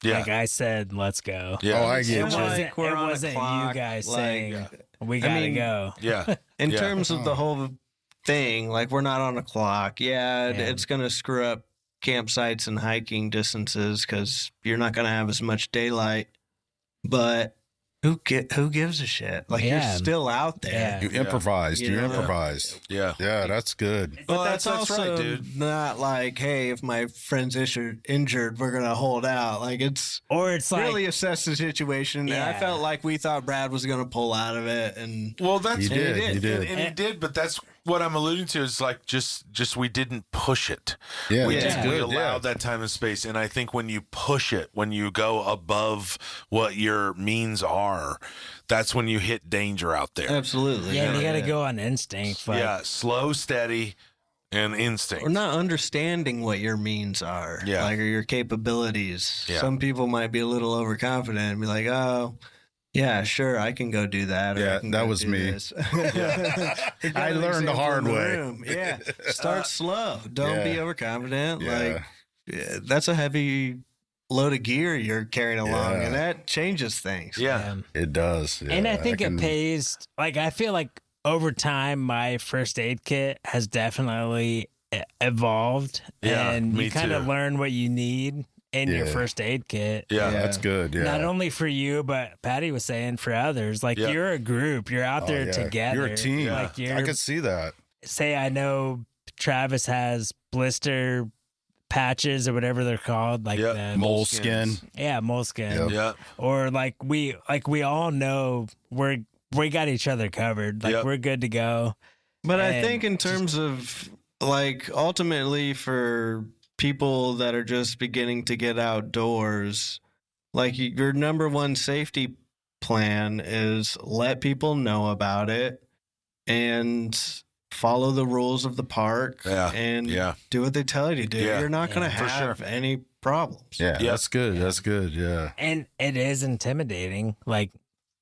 Yeah. Like I said, let's go. Yeah. Oh, I get you. It wasn't you guys saying, we got to go. Yeah. In terms of the whole thing, like we're not on a clock. Yeah. It's going to screw up campsites and hiking distances because you're not going to have as much daylight, but who gives a shit? Like you're still out there. You improvised. You improvised. Yeah. Yeah, that's good. But that's also right, dude. Not like, hey, if my friend's injured, we're gonna hold out. Like it's like really assess the situation. Yeah. And I felt like we thought Brad was gonna pull out of it, and well, that's he did. And he did. But that's what I'm alluding to is like just we didn't push it. Yeah, we good. allowed that time and space. And I think when you push it, when you go above what your means are, that's when you hit danger out there. absolutely. Yeah, you got to go on instinct. Like, Yeah, slow, steady, and instinct. Or not understanding what your means are, Yeah. like or your capabilities. Yeah. Some people might be a little overconfident and be like, oh. Yeah, sure, I can go do that. Or Yeah, I can that go was do me. this. I learned the hard way. Yeah, start slow. Don't be overconfident. Yeah. That's a heavy load of gear you're carrying along, Yeah. and that changes things. Yeah. It does. Yeah, and I think it pays. Like I feel like over time, my first aid kit has definitely evolved, Yeah, and me you kind of too. learn what you need in your Yeah. first aid kit. Yeah. That's good. Yeah. Not only for you, but Patty was saying for others. Like Yeah. you're a group. You're out there yeah. together. You're a team. Yeah. Like you're, I could see that. say I know Travis has blister patches or whatever they're called, like Yep. the Moleskin. moleskin. Yep. Yeah. Or like we all know we got each other covered. Like Yep. we're good to go. But I And think in terms of like ultimately for people that are just beginning to get outdoors, like your number one safety plan is let people know about it and follow the rules of the park Yeah. and Yeah. do what they tell you to do. Yeah. You're not going to For have any problems. Yeah, Yeah. that's good. That's good. Yeah. And it is intimidating. Like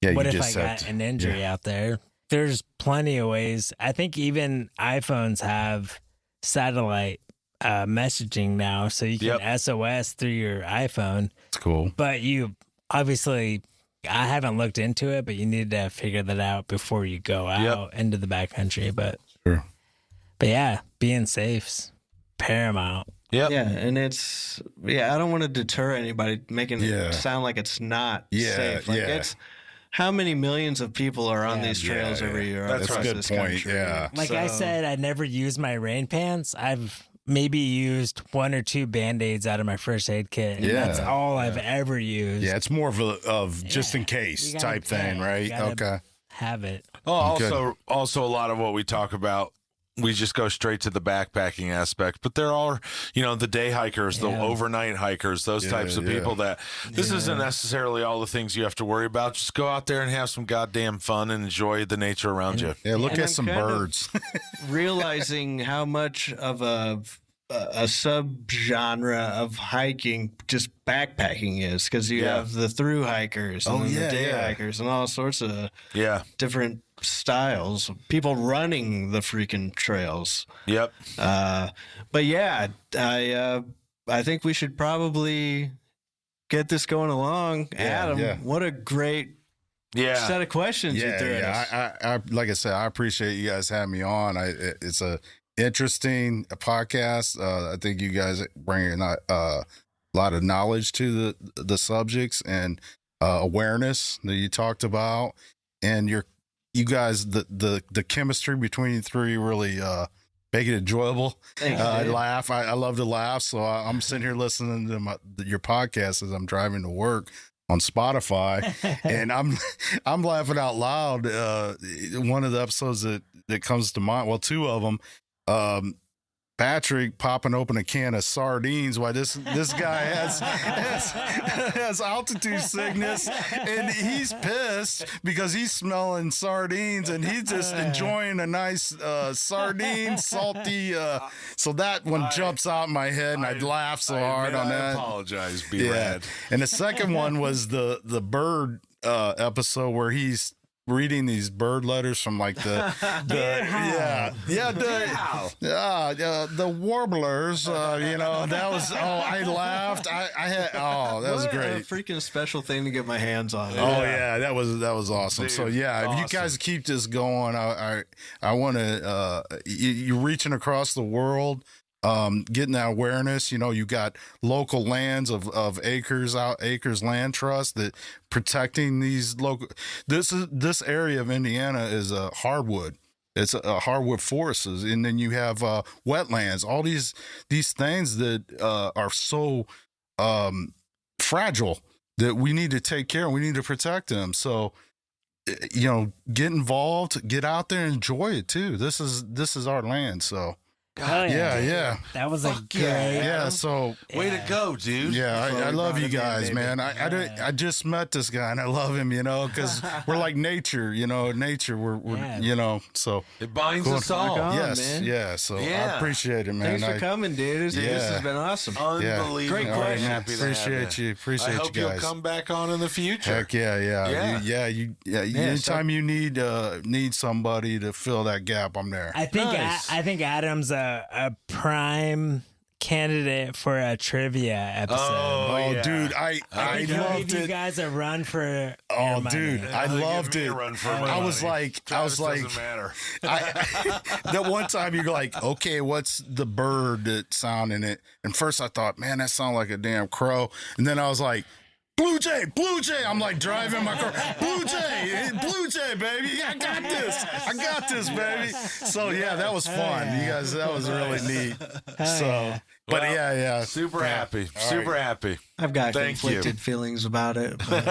Yeah. what you if I just got said, an injury out there? There's plenty of ways. I think even iPhones have satellite messaging now, so you can Yep. SOS through your iPhone. it's cool. But you obviously, I haven't looked into it, but you need to figure that out before you go out into the backcountry. But Sure. but yeah, being safe's paramount. Yep. Yeah, and it's I don't want to deter anybody making Yeah. it sound like it's not Yeah, safe. Like yeah. it's how many millions of people are on Yeah. these trails Yeah, every year. That's across a good this point, country. yeah. Like I So- said, I never used my rain pants. I've maybe used 1 or 2 Band-Aids out of my first aid kit. And Yeah. that's all I've ever used. Yeah, it's more of just in case You gotta- type thing, yeah, right? you gotta Okay. Have it. Oh, Good. also a lot of what we talk about we just go straight to the backpacking aspect. But there are, the day hikers, the overnight hikers, those types of people that this isn't necessarily all the things you have to worry about. Just go out there and have some goddamn fun and enjoy the nature around you. Yeah, look And at some I'm kind of birds. realizing how much of a subgenre of hiking just backpacking is, because you have the through hikers and then the day hikers and all sorts of different styles, people running the freaking trails. Yep. But yeah, I think we should probably get this going along. Adam, what a great set of questions you threw at us. I like I said, I appreciate you guys having me on. It's a interesting podcast. I think you guys bring a lot of knowledge to the subjects and awareness that you talked about, and you guys, the chemistry between you three really make it enjoyable. I laugh. I love to laugh. So I'm sitting here listening to your podcast as I'm driving to work on Spotify, and I'm laughing out loud. One of the episodes that comes to mind, well, two of them, Patrick popping open a can of sardines while this guy has altitude sickness, and he's pissed because he's smelling sardines and he's just enjoying a nice sardine, salty. So that one jumps out in my head, and I laugh so hard on that. I apologize, B-Rad. And the second one was the bird episode where he's reading these bird letters from like the warblers, that was, I laughed. I had, that was great. A freaking special thing to get my hands on. That was awesome. Dude, so if you guys keep this going, I want to, you're reaching across the world, getting that awareness. You got local lands of acres land trust that protecting these local. This area of Indiana is a hardwood. It's a hardwood forests, and then you have wetlands. All these things that are so fragile that we need to take care of. We need to protect them. So get involved, get out there, and enjoy it too. This is our land. So. Yeah. That was a great. Yeah. So way to go, dude. Yeah, I love you guys, man. I just met this guy and I love him, because we're like nature, nature. We're so it binds us all. Yes, man. Yeah. So I appreciate it, man. Thanks for coming, dude. This has been awesome. Unbelievable. Great question. Happy to Appreciate you. Appreciate I hope you guys. you'll come back on in the future. Heck yeah. Anytime you need somebody to fill that gap, I'm there. I think Adam's a prime candidate for a trivia episode. Oh, dude, I loved give it. you guys a run for Oh, your money. dude, I loved it. I was like, doesn't matter. that one time you're like, okay, what's the bird that sound in it? And first I thought, man, that sounds like a damn crow. And then I was like, Blue Jay. I'm like driving my car. Blue Jay, baby. I got this, baby. So yeah, that was fun. You guys, that was really neat. So, but yeah. Super happy. Super happy. I've got Thank conflicted feelings about it. But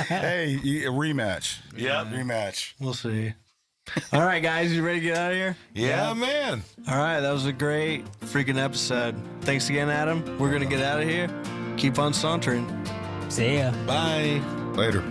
Hey, a rematch. Yep. Rematch. we'll see. All right, guys, you ready to get out of here? Yeah, man. All right, that was a great freaking episode. Thanks again, Adam. We're going to get out of here. Keep on sauntering. See ya. Bye. Later.